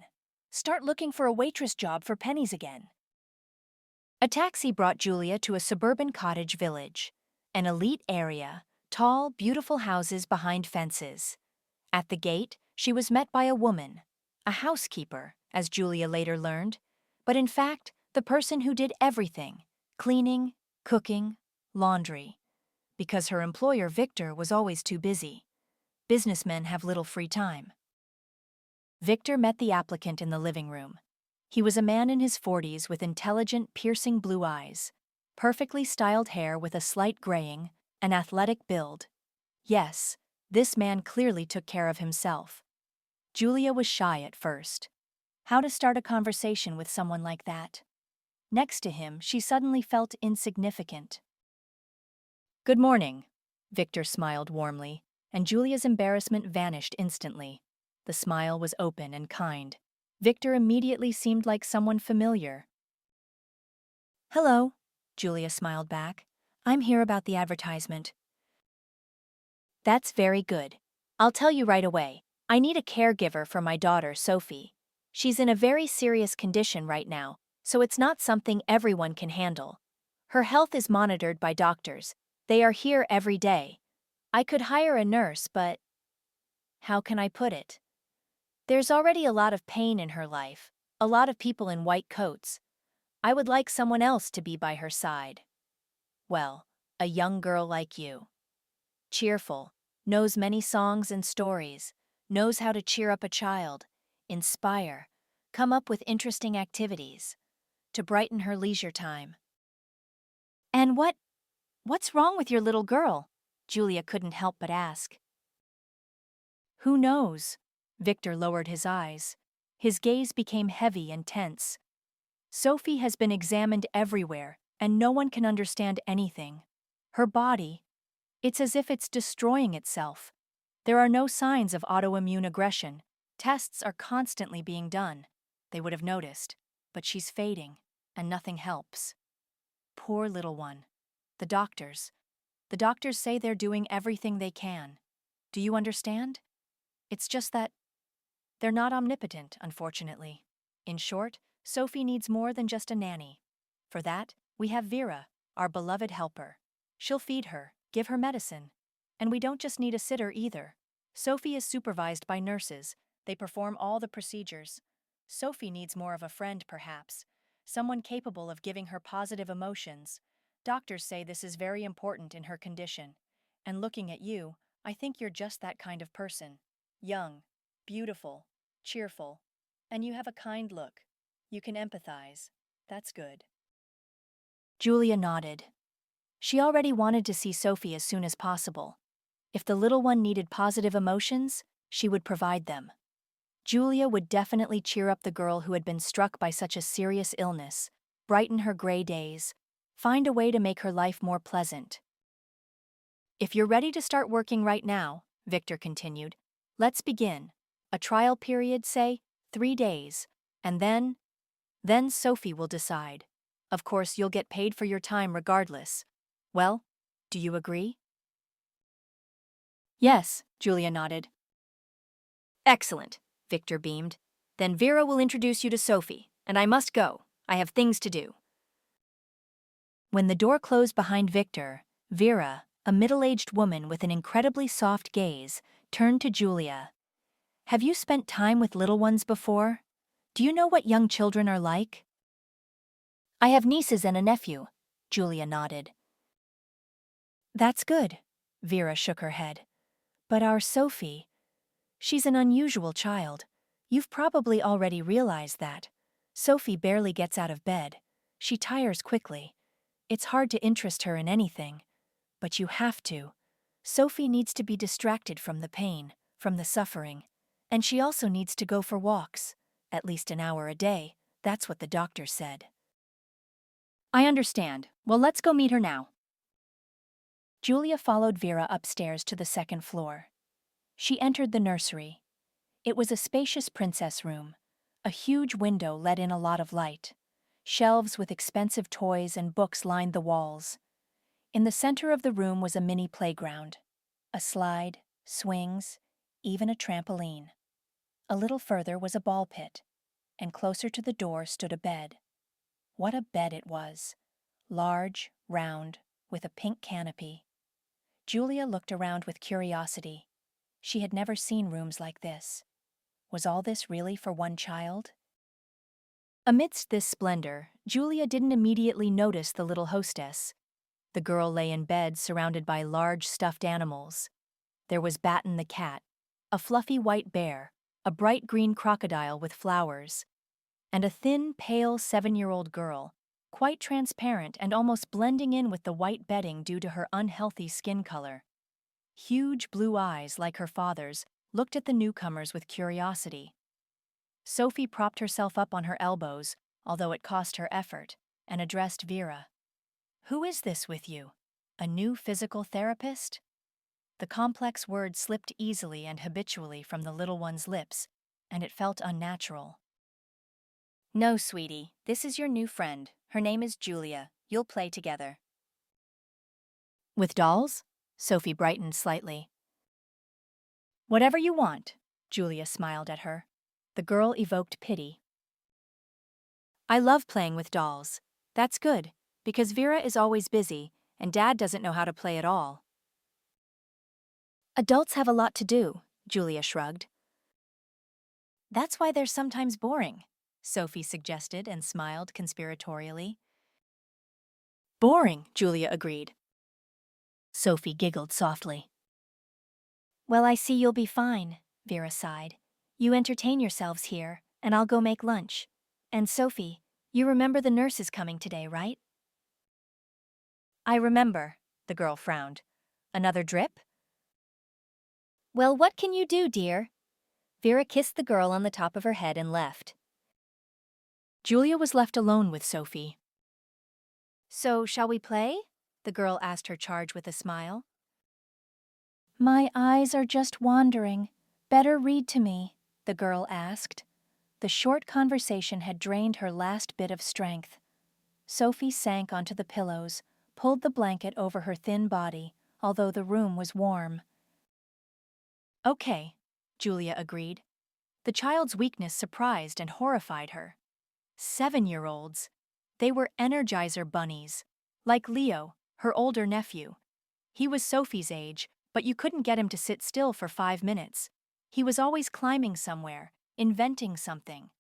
Start looking for a waitress job for pennies again. A taxi brought Julia to a suburban cottage village, an elite area, tall, beautiful houses behind fences. At the gate, she was met by a woman, a housekeeper, as Julia later learned, but in fact, the person who did everything: cleaning, cooking, laundry. Because her employer, Victor, was always too busy. Businessmen have little free time. Victor met the applicant in the living room. He was a man in his 40s with intelligent, piercing blue eyes, perfectly styled hair with a slight graying, an athletic build. Yes, this man clearly took care of himself. Julia was shy at first. How to start a conversation with someone like that? Next to him, she suddenly felt insignificant. "Good morning," Victor smiled warmly, and Julia's embarrassment vanished instantly. The smile was open and kind. Victor immediately seemed like someone familiar. "Hello," Julia smiled back. "I'm here about the advertisement." "That's very good. I'll tell you right away. I need a caregiver for my daughter, Sophie. She's in a very serious condition right now, so it's not something everyone can handle. Her health is monitored by doctors. They are here every day. I could hire a nurse, but how can I put it? There's already a lot of pain in her life, a lot of people in white coats. I would like someone else to be by her side. Well, a young girl like you. Cheerful, knows many songs and stories, knows how to cheer up a child, inspire, come up with interesting activities, to brighten her leisure time." "And what's wrong with your little girl?" Julia couldn't help but ask. "Who knows?" Victor lowered his eyes. His gaze became heavy and tense. "Sophie has been examined everywhere, and no one can understand anything. Her body, it's as if it's destroying itself. There are no signs of autoimmune aggression. Tests are constantly being done. They would have noticed. But she's fading, and nothing helps. Poor little one. The doctors say they're doing everything they can. Do you understand? It's just that they're not omnipotent, unfortunately. In short, Sophie needs more than just a nanny. For that, we have Vera, our beloved helper. She'll feed her, give her medicine. And we don't just need a sitter either. Sophie is supervised by nurses. They perform all the procedures. Sophie needs more of a friend, perhaps. Someone capable of giving her positive emotions. Doctors say this is very important in her condition. And looking at you, I think you're just that kind of person. Young, beautiful, cheerful, and you have a kind look. You can empathize. That's good." Julia nodded. She already wanted to see Sophie as soon as possible. If the little one needed positive emotions, she would provide them. Julia would definitely cheer up the girl who had been struck by such a serious illness, brighten her gray days, find a way to make her life more pleasant. "If you're ready to start working right now," Victor continued, "let's begin. A trial period, say, 3 days, and then Sophie will decide. Of course, you'll get paid for your time regardless. Well, do you agree?" "Yes," Julia nodded. "Excellent," Victor beamed. "Then Vera will introduce you to Sophie, and I must go. I have things to do." When the door closed behind Victor, Vera, a middle-aged woman with an incredibly soft gaze, turned to Julia. "Have you spent time with little ones before? Do you know what young children are like?" "I have nieces and a nephew," Julia nodded. "That's good," Vera shook her head. "But our Sophie, she's an unusual child. You've probably already realized that. Sophie barely gets out of bed. She tires quickly. It's hard to interest her in anything. But you have to. Sophie needs to be distracted from the pain, from the suffering. And she also needs to go for walks. At least an hour a day. That's what the doctor said." I understand. Well, let's go meet her now. Julia followed Vera upstairs to the second floor. She entered the nursery. It was a spacious princess room. A huge window let in a lot of light. Shelves with expensive toys and books lined the walls. In the center of the room was a mini playground. A slide, swings, even a trampoline. A little further was a ball pit, and closer to the door stood a bed. What a bed it was! Large, round, with a pink canopy. Julia looked around with curiosity. She had never seen rooms like this. Was all this really for one child? Amidst this splendor, Julia didn't immediately notice the little hostess. The girl lay in bed surrounded by large stuffed animals. There was Batten the cat, a fluffy white bear, a bright green crocodile with flowers, and a thin, pale 7-year-old girl, quite transparent and almost blending in with the white bedding due to her unhealthy skin color. Huge blue eyes, like her father's, looked at the newcomers with curiosity. Sophie propped herself up on her elbows, although it cost her effort, and addressed Vera. "Who is this with you? A new physical therapist?" The complex word slipped easily and habitually from the little one's lips, and it felt unnatural. "No, sweetie, this is your new friend. Her name is Julia. You'll play together." "With dolls?" Sophie brightened slightly. "Whatever you want," Julia smiled at her. The girl evoked pity. "I love playing with dolls. That's good, because Vera is always busy, and Dad doesn't know how to play at all." "Adults have a lot to do," Julia shrugged. "That's why they're sometimes boring," Sophie suggested and smiled conspiratorially. "Boring," Julia agreed. Sophie giggled softly. "Well, I see you'll be fine," Vera sighed. "You entertain yourselves here, and I'll go make lunch. And Sophie, you remember the nurse is coming today, right?" "I remember," the girl frowned. "Another drip?" "Well, what can you do, dear?" Vera kissed the girl on the top of her head and left. Julia was left alone with Sophie. "So, shall we play?" the girl asked her charge with a smile. "My eyes are just wandering. Better read to me," the girl asked. The short conversation had drained her last bit of strength. Sophie sank onto the pillows, pulled the blanket over her thin body, although the room was warm. "Okay," Julia agreed. The child's weakness surprised and horrified her. 7-year-olds. They were Energizer bunnies, like Leo, her older nephew. He was Sophie's age, but you couldn't get him to sit still for 5 minutes. He was always climbing somewhere, inventing something.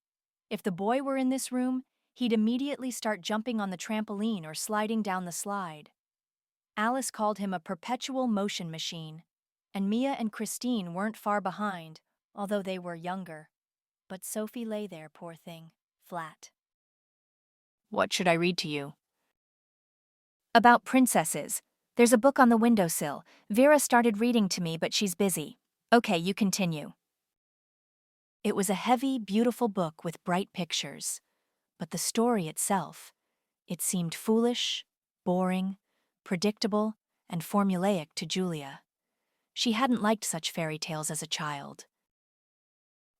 If the boy were in this room, he'd immediately start jumping on the trampoline or sliding down the slide. Alice called him a perpetual motion machine, and Mia and Christine weren't far behind, although they were younger. But Sophie lay there, poor thing, flat. "What should I read to you?" "About princesses. There's a book on the windowsill. Vera started reading to me, but she's busy. Okay, you continue." It was a heavy, beautiful book with bright pictures. But the story itself, it seemed foolish, boring, predictable, and formulaic to Julia. She hadn't liked such fairy tales as a child.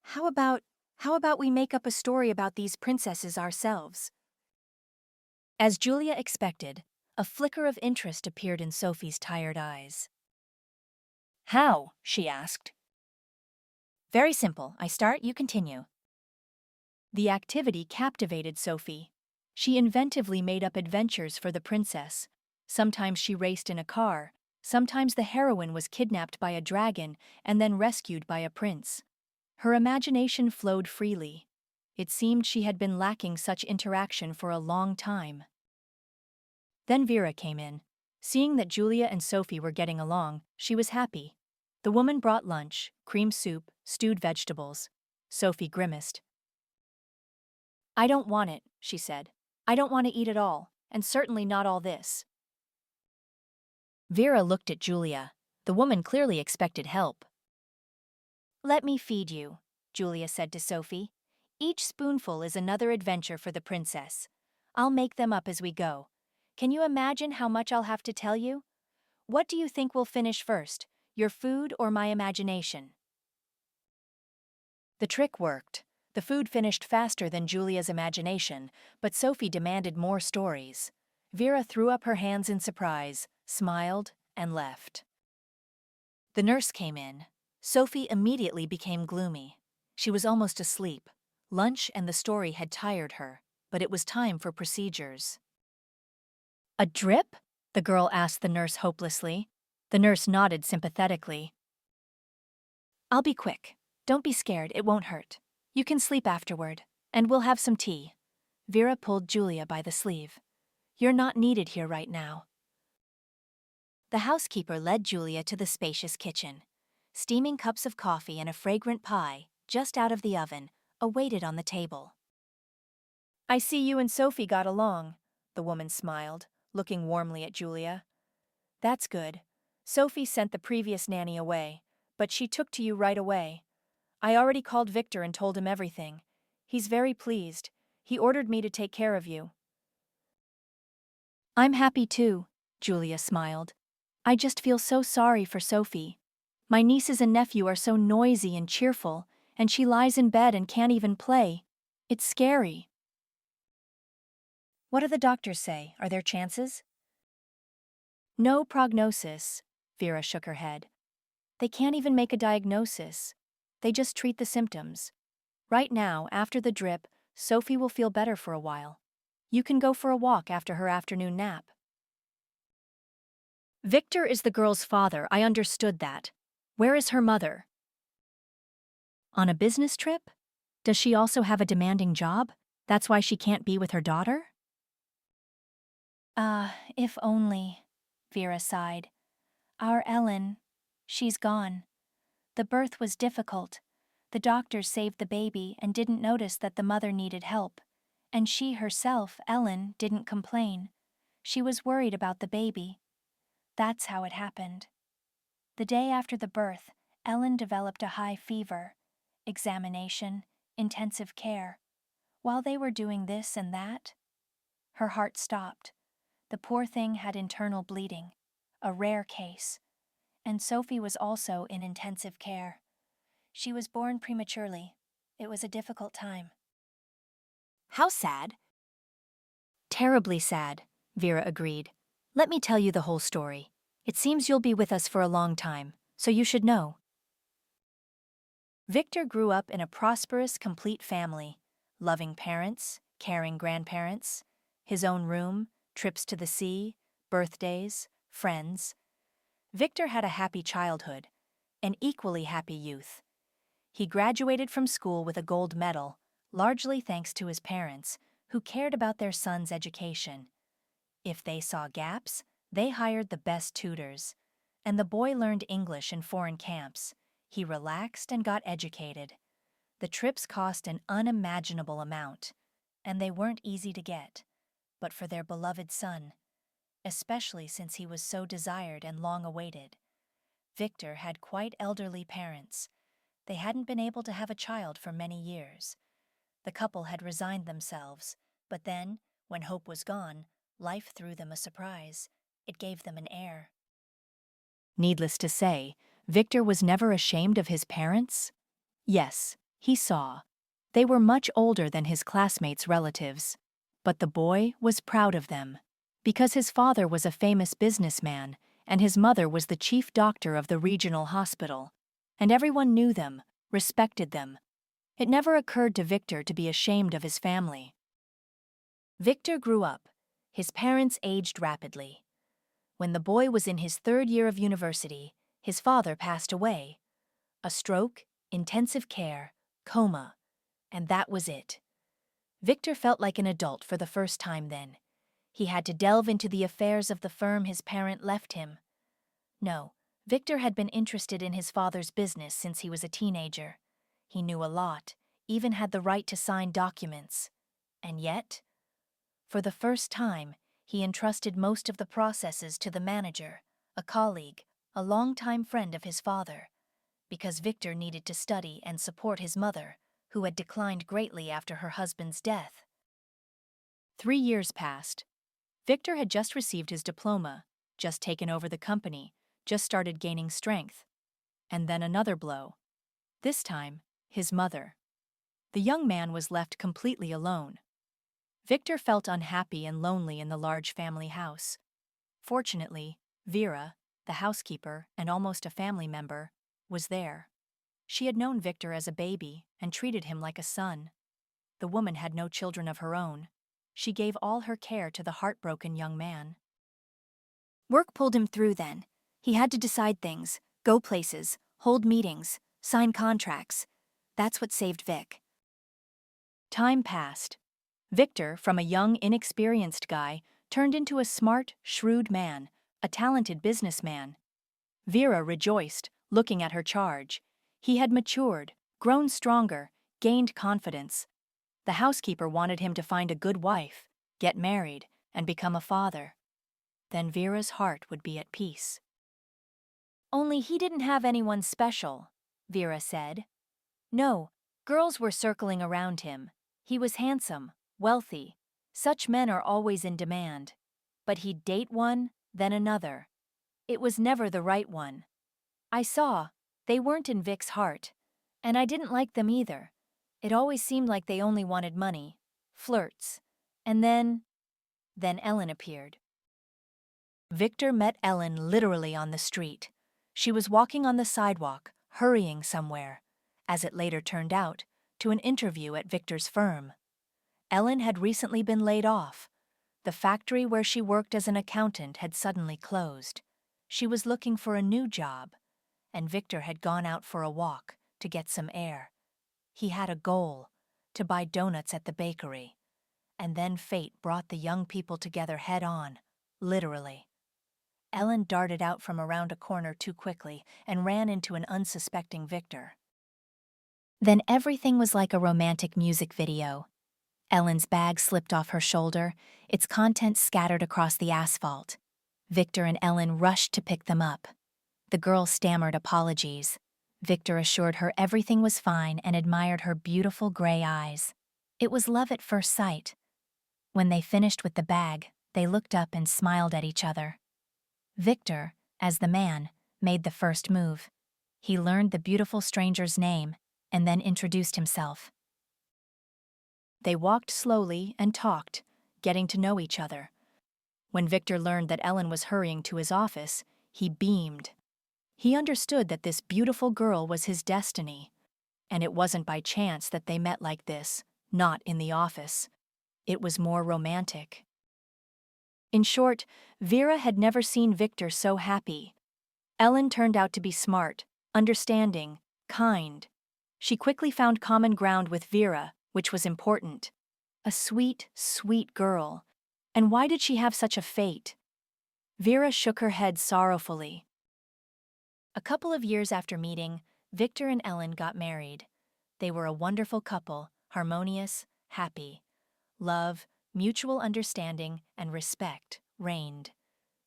How about we make up a story about these princesses ourselves?" As Julia expected, a flicker of interest appeared in Sophie's tired eyes. "How?" she asked. "Very simple. I start, you continue." The activity captivated Sophie. She inventively made up adventures for the princess. Sometimes she raced in a car, sometimes the heroine was kidnapped by a dragon and then rescued by a prince. Her imagination flowed freely. It seemed she had been lacking such interaction for a long time. Then Vera came in. Seeing that Julia and Sophie were getting along, she was happy. The woman brought lunch, cream soup, stewed vegetables. Sophie grimaced. "I don't want it," she said. "I don't want to eat at all, and certainly not all this." Vera looked at Julia. The woman clearly expected help. "Let me feed you," Julia said to Sophie. "Each spoonful is another adventure for the princess. I'll make them up as we go. Can you imagine how much I'll have to tell you? What do you think will finish first, your food or my imagination? The trick worked. The food finished faster than Julia's imagination, but Sophie demanded more stories. Vera threw up her hands in surprise, smiled, and left. The nurse came in. Sophie immediately became gloomy. She was almost asleep. Lunch and the story had tired her, but it was time for procedures. A drip? The girl asked the nurse hopelessly. The nurse nodded sympathetically. I'll be quick. Don't be scared, it won't hurt. You can sleep afterward, and we'll have some tea. Vera pulled Julia by the sleeve. You're not needed here right now. The housekeeper led Julia to the spacious kitchen. Steaming cups of coffee and a fragrant pie, just out of the oven, awaited on the table. I see you and Sophie got along, the woman smiled, looking warmly at Julia. That's good. Sophie sent the previous nanny away, but she took to you right away. I already called Victor and told him everything. He's very pleased. He ordered me to take care of you. I'm happy too, Julia smiled. I just feel so sorry for Sophie. My nieces and nephew are so noisy and cheerful, and she lies in bed and can't even play. It's scary. What do the doctors say? Are there chances? No prognosis, Vera shook her head. They can't even make a diagnosis. They just treat the symptoms. Right now, after the drip, Sophie will feel better for a while. You can go for a walk after her afternoon nap. Victor is the girl's father, I understood that. Where is her mother? On a business trip? Does she also have a demanding job? That's why she can't be with her daughter? If only, Vera sighed. Our Ellen, she's gone. The birth was difficult. The doctors saved the baby and didn't notice that the mother needed help. And she herself, Ellen, didn't complain. She was worried about the baby. That's how it happened. The day after the birth, Ellen developed a high fever. Examination, intensive care. While they were doing this and that, her heart stopped. The poor thing had internal bleeding, a rare case. And Sophie was also in intensive care. She was born prematurely. It was a difficult time. How sad? Terribly sad, Vera agreed. Let me tell you the whole story. It seems you'll be with us for a long time, so you should know. Victor grew up in a prosperous, complete family. Loving parents, caring grandparents, his own room, trips to the sea, birthdays, friends. Victor had a happy childhood, an equally happy youth. He graduated from school with a gold medal, largely thanks to his parents, who cared about their son's education. If they saw gaps, they hired the best tutors. And the boy learned English in foreign camps. He relaxed and got educated. The trips cost an unimaginable amount, and they weren't easy to get, but for their beloved son, especially since he was so desired and long awaited. Victor had quite elderly parents. They hadn't been able to have a child for many years. The couple had resigned themselves, but then, when hope was gone, life threw them a surprise. It gave them an heir. Needless to say, Victor was never ashamed of his parents? Yes, he saw. They were much older than his classmates' relatives. But the boy was proud of them, because his father was a famous businessman and his mother was the chief doctor of the regional hospital, and everyone knew them, respected them. It never occurred to Victor to be ashamed of his family. Victor grew up. His parents aged rapidly. When the boy was in his 3rd year of university, his father passed away. A stroke, intensive care, coma, and that was it. Victor felt like an adult for the first time then. He had to delve into the affairs of the firm his parent left him. No, Victor had been interested in his father's business since he was a teenager. He knew a lot, even had the right to sign documents. And yet, for the first time, he entrusted most of the processes to the manager, a colleague, a longtime friend of his father, because Victor needed to study and support his mother, who had declined greatly after her husband's death. 3 years passed. Victor had just received his diploma, just taken over the company, just started gaining strength. And then another blow. This time, his mother. The young man was left completely alone. Victor felt unhappy and lonely in the large family house. Fortunately, Vera, the housekeeper and almost a family member, was there. She had known Victor as a baby and treated him like a son. The woman had no children of her own. She gave all her care to the heartbroken young man. Work pulled him through then. He had to decide things, go places, hold meetings, sign contracts. That's what saved Vic. Time passed. Victor, from a young, inexperienced guy, turned into a smart, shrewd man, a talented businessman. Vera rejoiced, looking at her charge. He had matured, grown stronger, gained confidence. The housekeeper wanted him to find a good wife, get married, and become a father. Then Vera's heart would be at peace. Only he didn't have anyone special, Vera said. No, girls were circling around him. He was handsome, wealthy. Such men are always in demand. But he'd date one, then another. It was never the right one. I saw, they weren't in Vic's heart. And I didn't like them either. It always seemed like they only wanted money, flirts. And then Ellen appeared. Victor met Ellen literally on the street. She was walking on the sidewalk, hurrying somewhere, as it later turned out, to an interview at Victor's firm. Ellen had recently been laid off. The factory where she worked as an accountant had suddenly closed. She was looking for a new job, and Victor had gone out for a walk to get some air. He had a goal, to buy donuts at the bakery. And then fate brought the young people together head-on, literally. Ellen darted out from around a corner too quickly and ran into an unsuspecting Victor. Then everything was like a romantic music video. Ellen's bag slipped off her shoulder, its contents scattered across the asphalt. Victor and Ellen rushed to pick them up. The girl stammered apologies. Victor assured her everything was fine and admired her beautiful gray eyes. It was love at first sight. When they finished with the bag, they looked up and smiled at each other. Victor, as the man, made the first move. He learned the beautiful stranger's name and then introduced himself. They walked slowly and talked, getting to know each other. When Victor learned that Ellen was hurrying to his office, he beamed. He understood that this beautiful girl was his destiny. And it wasn't by chance that they met like this, not in the office. It was more romantic. In short, Vera had never seen Victor so happy. Ellen turned out to be smart, understanding, kind. She quickly found common ground with Vera, which was important. A sweet, sweet girl. And why did she have such a fate? Vera shook her head sorrowfully. A couple of years after meeting, Victor and Ellen got married. They were a wonderful couple, harmonious, happy. Love, mutual understanding, and respect reigned.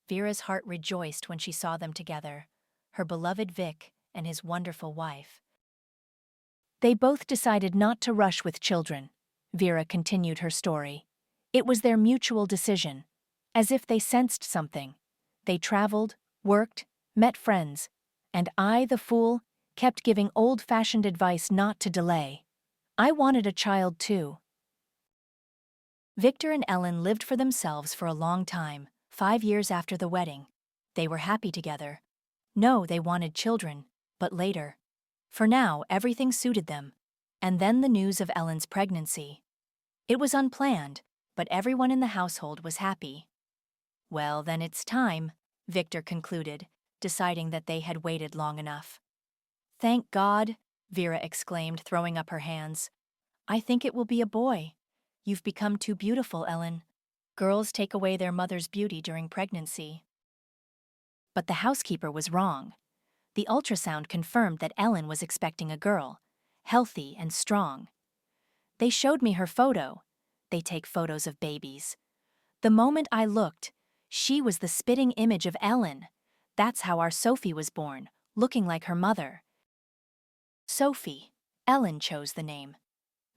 Vera's heart rejoiced when she saw them together, her beloved Vic and his wonderful wife. They both decided not to rush with children. Vera continued her story. It was their mutual decision. As if they sensed something. They traveled, worked, met friends, and I, the fool, kept giving old-fashioned advice not to delay. I wanted a child too. Victor and Ellen lived for themselves for a long time, 5 years after the wedding. They were happy together. No, they wanted children, but later. For now, everything suited them. And then the news of Ellen's pregnancy. It was unplanned, but everyone in the household was happy. Well, then it's time, Victor concluded, deciding that they had waited long enough. Thank God, Vera exclaimed, throwing up her hands. I think it will be a boy. You've become too beautiful, Ellen. Girls take away their mother's beauty during pregnancy. But the housekeeper was wrong. The ultrasound confirmed that Ellen was expecting a girl, healthy and strong. They showed me her photo. They take photos of babies. The moment I looked, she was the spitting image of Ellen. That's how our Sophie was born, looking like her mother. Sophie. Ellen chose the name.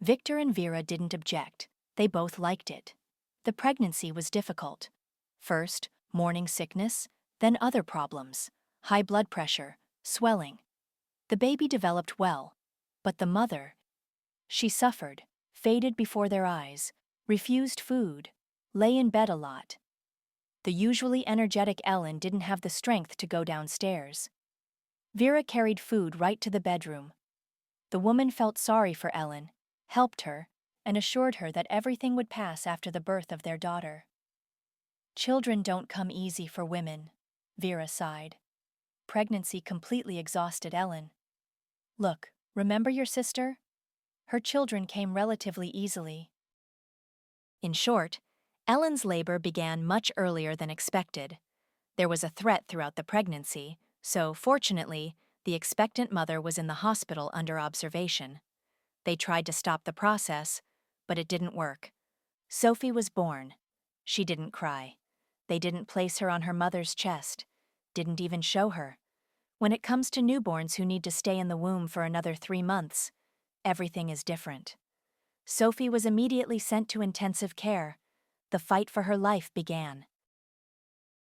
Victor and Vera didn't object. They both liked it. The pregnancy was difficult. First, morning sickness, then other problems, high blood pressure, swelling. The baby developed well, but the mother, she suffered, faded before their eyes, refused food, lay in bed a lot. The usually energetic Ellen didn't have the strength to go downstairs. Vera carried food right to the bedroom. The woman felt sorry for Ellen, helped her, and assured her that everything would pass after the birth of their daughter. Children don't come easy for women, Vera sighed. Pregnancy completely exhausted Ellen. Look, remember your sister? Her children came relatively easily. In short, Ellen's labor began much earlier than expected. There was a threat throughout the pregnancy, so fortunately, the expectant mother was in the hospital under observation. They tried to stop the process, but it didn't work. Sophie was born. She didn't cry. They didn't place her on her mother's chest, didn't even show her. When it comes to newborns who need to stay in the womb for another 3 months, everything is different. Sophie was immediately sent to intensive care. The fight for her life began.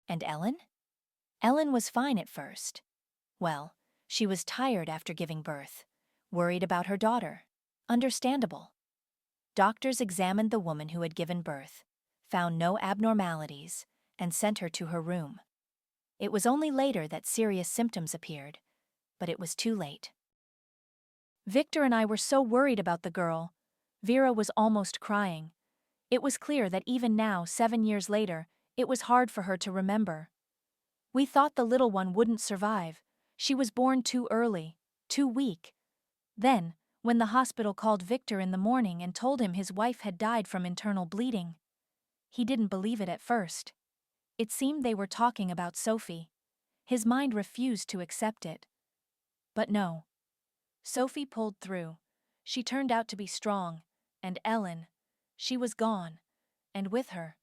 And Ellen? Ellen was fine at first. Well, she was tired after giving birth, worried about her daughter. Understandable. Doctors examined the woman who had given birth, found no abnormalities, and sent her to her room. It was only later that serious symptoms appeared, but it was too late. Victor and I were so worried about the girl. Vera was almost crying. It was clear that even now, 7 years later, it was hard for her to remember. We thought the little one wouldn't survive. She was born too early, too weak. Then, when the hospital called Victor in the morning and told him his wife had died from internal bleeding, he didn't believe it at first. It seemed they were talking about Sophie. His mind refused to accept it. But no. Sophie pulled through. She turned out to be strong, and Ellen, she was gone, and with her,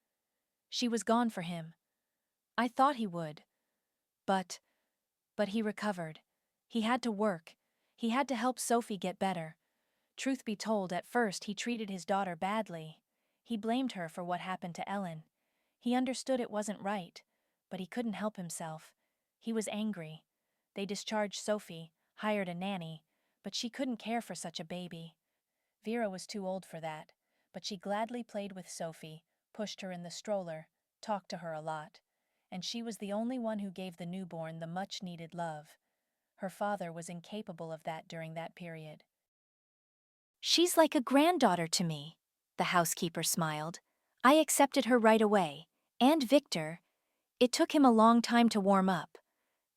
she was gone for him. I thought he would. But he recovered. He had to work. He had to help Sophie get better. Truth be told, at first he treated his daughter badly. He blamed her for what happened to Ellen. He understood it wasn't right, but he couldn't help himself. He was angry. They discharged Sophie, hired a nanny, but she couldn't care for such a baby. Vera was too old for that, but she gladly played with Sophie, pushed her in the stroller, talked to her a lot, and she was the only one who gave the newborn the much-needed love. Her father was incapable of that during that period. She's like a granddaughter to me, the housekeeper smiled. I accepted her right away, and Victor. It took him a long time to warm up.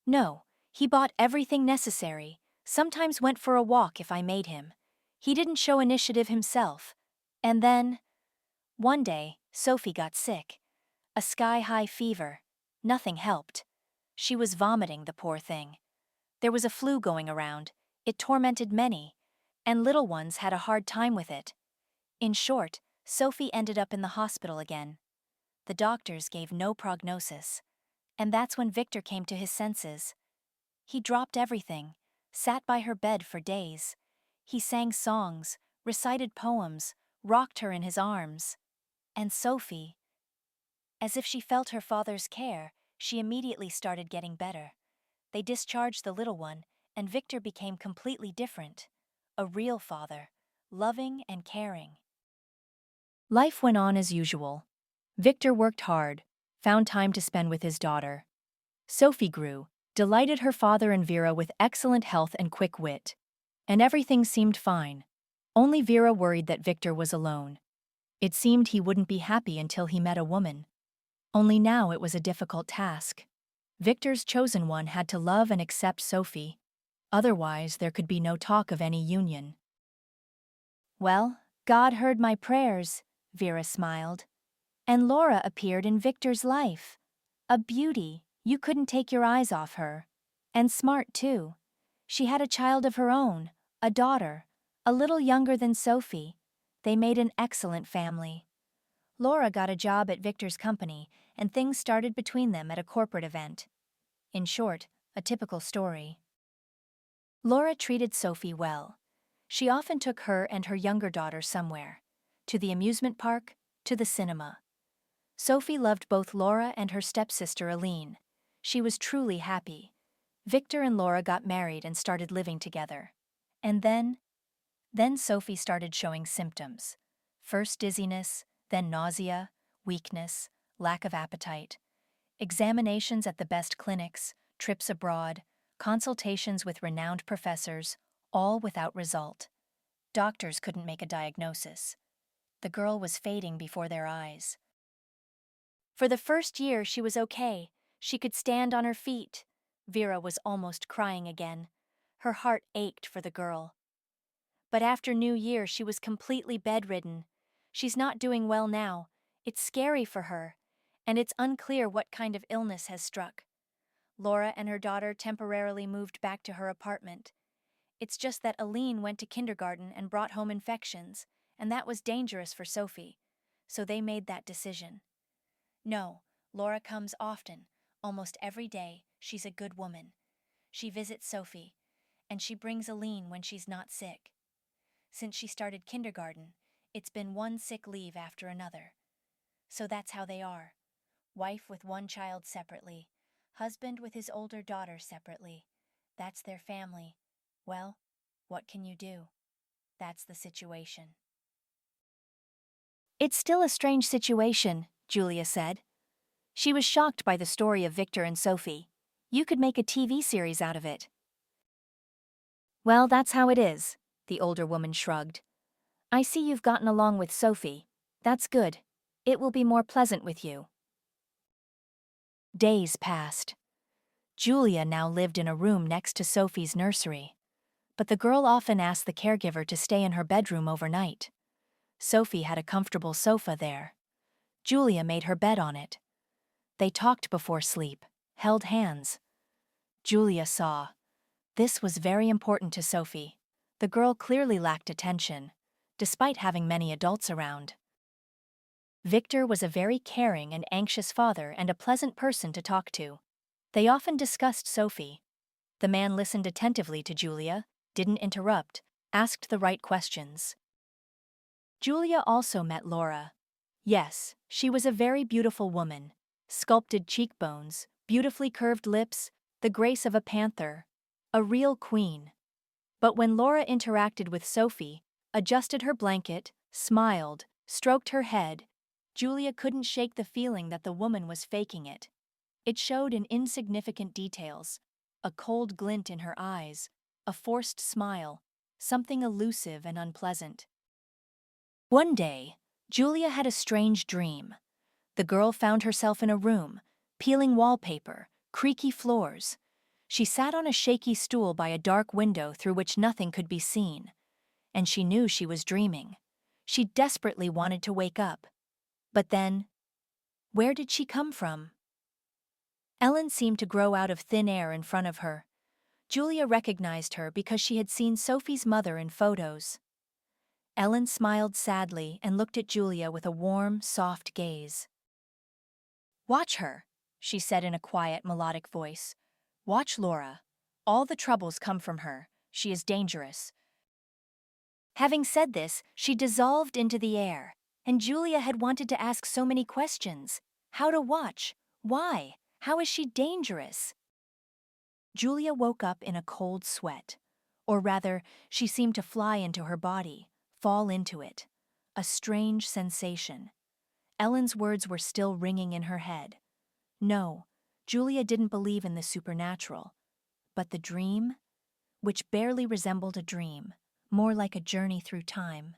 No, he bought everything necessary, sometimes went for a walk if I made him. He didn't show initiative himself. And then, one day, Sophie got sick. A sky-high fever. Nothing helped. She was vomiting, the poor thing. There was a flu going around. It tormented many, and little ones had a hard time with it. In short, Sophie ended up in the hospital again. The doctors gave no prognosis, and that's when Victor came to his senses. He dropped everything, sat by her bed for days. He sang songs, recited poems, rocked her in his arms. And Sophie, as if she felt her father's care, she immediately started getting better. They discharged the little one, and Victor became completely different. A real father, loving and caring. Life went on as usual. Victor worked hard, found time to spend with his daughter. Sophie grew, delighted her father and Vera with excellent health and quick wit. And everything seemed fine. Only Vera worried that Victor was alone. It seemed he wouldn't be happy until he met a woman. Only now it was a difficult task. Victor's chosen one had to love and accept Sophie. Otherwise, there could be no talk of any union. Well, God heard my prayers, Vera smiled. And Laura appeared in Victor's life. A beauty, you couldn't take your eyes off her. And smart, too. She had a child of her own, a daughter, a little younger than Sophie. They made an excellent family. Laura got a job at Victor's company, and things started between them at a corporate event. In short, a typical story. Laura treated Sophie well. She often took her and her younger daughter somewhere. To the amusement park, to the cinema. Sophie loved both Laura and her stepsister Aline. She was truly happy. Victor and Laura got married and started living together. And then Sophie started showing symptoms. First dizziness, then nausea, weakness, lack of appetite. Examinations at the best clinics, trips abroad, consultations with renowned professors, all without result. Doctors couldn't make a diagnosis. The girl was fading before their eyes. For the first year, she was okay. She could stand on her feet. Vera was almost crying again. Her heart ached for the girl. But after New Year, she was completely bedridden. She's not doing well now. It's scary for her, and it's unclear what kind of illness has struck. Laura and her daughter temporarily moved back to her apartment. It's just that Aline went to kindergarten and brought home infections, and that was dangerous for Sophie. So they made that decision. No, Laura comes often, almost every day. She's a good woman. She visits Sophie, and she brings Aline when she's not sick. Since she started kindergarten, it's been one sick leave after another. So that's how they are. Wife with one child separately, husband with his older daughter separately. That's their family. Well, what can you do? That's the situation. It's still a strange situation, Julia said. She was shocked by the story of Victor and Sophie. You could make a TV series out of it. Well, that's how it is, the older woman shrugged. I see you've gotten along with Sophie. That's good. It will be more pleasant with you. Days passed. Julia now lived in a room next to Sophie's nursery. But the girl often asked the caregiver to stay in her bedroom overnight. Sophie had a comfortable sofa there. Julia made her bed on it. They talked before sleep, held hands. Julia saw. This was very important to Sophie. The girl clearly lacked attention, despite having many adults around. Victor was a very caring and anxious father and a pleasant person to talk to. They often discussed Sophie. The man listened attentively to Julia, didn't interrupt, asked the right questions. Julia also met Laura. Yes, she was a very beautiful woman. Sculpted cheekbones, beautifully curved lips, the grace of a panther. A real queen. But when Laura interacted with Sophie, adjusted her blanket, smiled, stroked her head, Julia couldn't shake the feeling that the woman was faking it. It showed in insignificant details, a cold glint in her eyes, a forced smile, something elusive and unpleasant. One day, Julia had a strange dream. The girl found herself in a room, peeling wallpaper, creaky floors. She sat on a shaky stool by a dark window through which nothing could be seen. And she knew she was dreaming. She desperately wanted to wake up. But then, where did she come from? Ellen seemed to grow out of thin air in front of her. Julia recognized her because she had seen Sophie's mother in photos. Ellen smiled sadly and looked at Julia with a warm, soft gaze. "Watch her," she said in a quiet, melodic voice. "Watch Laura. All the troubles come from her. She is dangerous." Having said this, she dissolved into the air, and Julia had wanted to ask so many questions. How to watch? Why? How is she dangerous? Julia woke up in a cold sweat. Or rather, she seemed to fly into her body, fall into it. A strange sensation. Ellen's words were still ringing in her head. No, Julia didn't believe in the supernatural. But the dream? Which barely resembled a dream, more like a journey through time.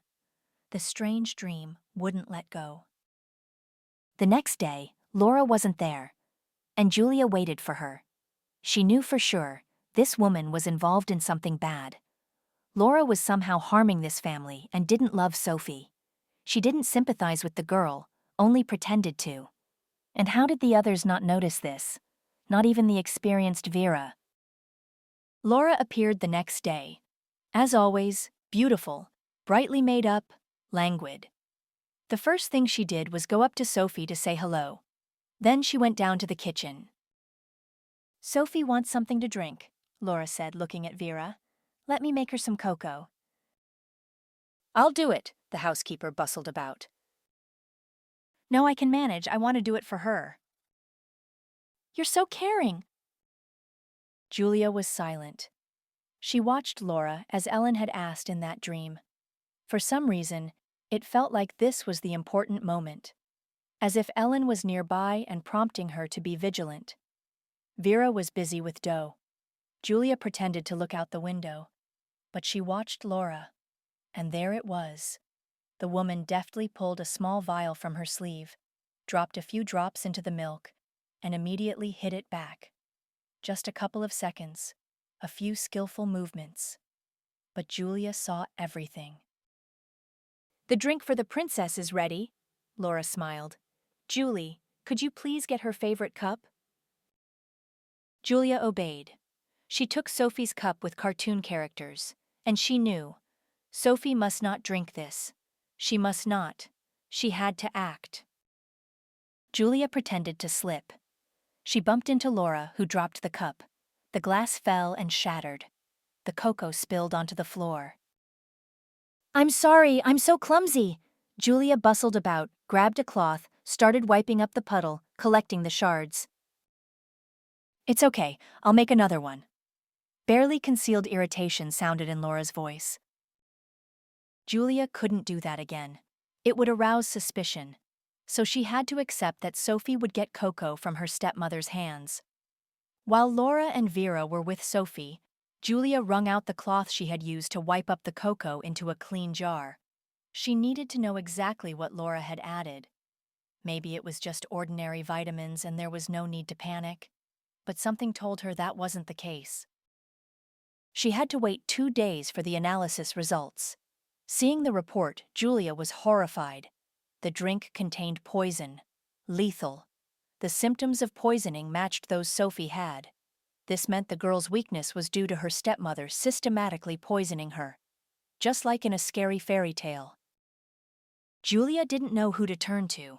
The strange dream wouldn't let go. The next day, Laura wasn't there, and Julia waited for her. She knew for sure this woman was involved in something bad. Laura was somehow harming this family and didn't love Sophie. She didn't sympathize with the girl, only pretended to. And how did the others not notice this? Not even the experienced Vera. Laura appeared the next day. As always, beautiful, brightly made up, languid. The first thing she did was go up to Sophie to say hello. Then she went down to the kitchen. "Sophie wants something to drink," Laura said, looking at Vera. "Let me make her some cocoa." "I'll do it," the housekeeper bustled about. No, I can manage. I want to do it for her. You're so caring. Julia was silent. She watched Laura as Ellen had asked in that dream. For some reason, it felt like this was the important moment, as if Ellen was nearby and prompting her to be vigilant. Vera was busy with dough. Julia pretended to look out the window, but she watched Laura, and there it was. The woman deftly pulled a small vial from her sleeve, dropped a few drops into the milk, and immediately hid it back. Just a couple of seconds, a few skillful movements. But Julia saw everything. The drink for the princess is ready, Laura smiled. Julie, could you please get her favorite cup? Julia obeyed. She took Sophie's cup with cartoon characters, and she knew. Sophie must not drink this. She must not. She had to act. Julia pretended to slip. She bumped into Laura, who dropped the cup. The glass fell and shattered. The cocoa spilled onto the floor. I'm sorry, I'm so clumsy. Julia bustled about, grabbed a cloth, started wiping up the puddle, collecting the shards. It's okay, I'll make another one. Barely concealed irritation sounded in Laura's voice. Julia couldn't do that again. It would arouse suspicion. So she had to accept that Sophie would get cocoa from her stepmother's hands. While Laura and Vera were with Sophie, Julia wrung out the cloth she had used to wipe up the cocoa into a clean jar. She needed to know exactly what Laura had added. Maybe it was just ordinary vitamins and there was no need to panic, but something told her that wasn't the case. She had to wait 2 days for the analysis results. Seeing the report, Julia was horrified. The drink contained poison, lethal. The symptoms of poisoning matched those Sophie had. This meant the girl's weakness was due to her stepmother systematically poisoning her, just like in a scary fairy tale. Julia didn't know who to turn to.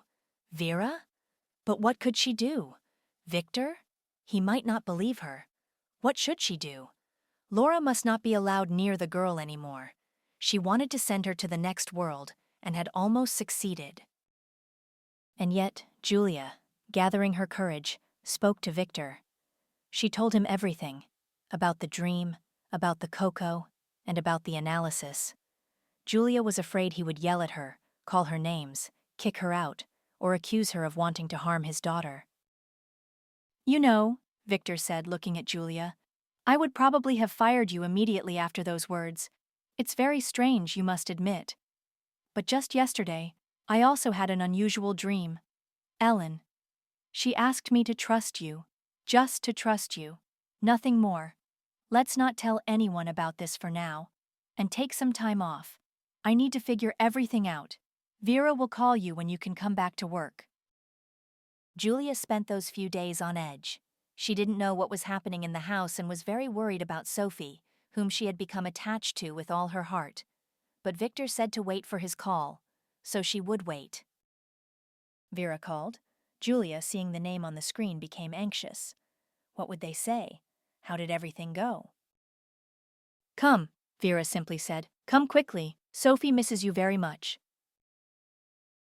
Vera? But what could she do? Victor? He might not believe her. What should she do? Laura must not be allowed near the girl anymore. She wanted to send her to the next world, and had almost succeeded. And yet, Julia, gathering her courage, spoke to Victor. She told him everything, about the dream, about the cocoa, and about the analysis. Julia was afraid he would yell at her, call her names, kick her out, or accuse her of wanting to harm his daughter. You know, Victor said, looking at Julia, I would probably have fired you immediately after those words. It's very strange, you must admit. But just yesterday, I also had an unusual dream. Ellen. She asked me to trust you, just to trust you, nothing more. Let's not tell anyone about this for now, and take some time off. I need to figure everything out. Vera will call you when you can come back to work. Julia spent those few days on edge. She didn't know what was happening in the house and was very worried about Sophie, whom she had become attached to with all her heart. But Victor said to wait for his call, so she would wait. Vera called. Julia, seeing the name on the screen, became anxious. What would they say? How did everything go? Come, Vera simply said. Come quickly. Sophie misses you very much.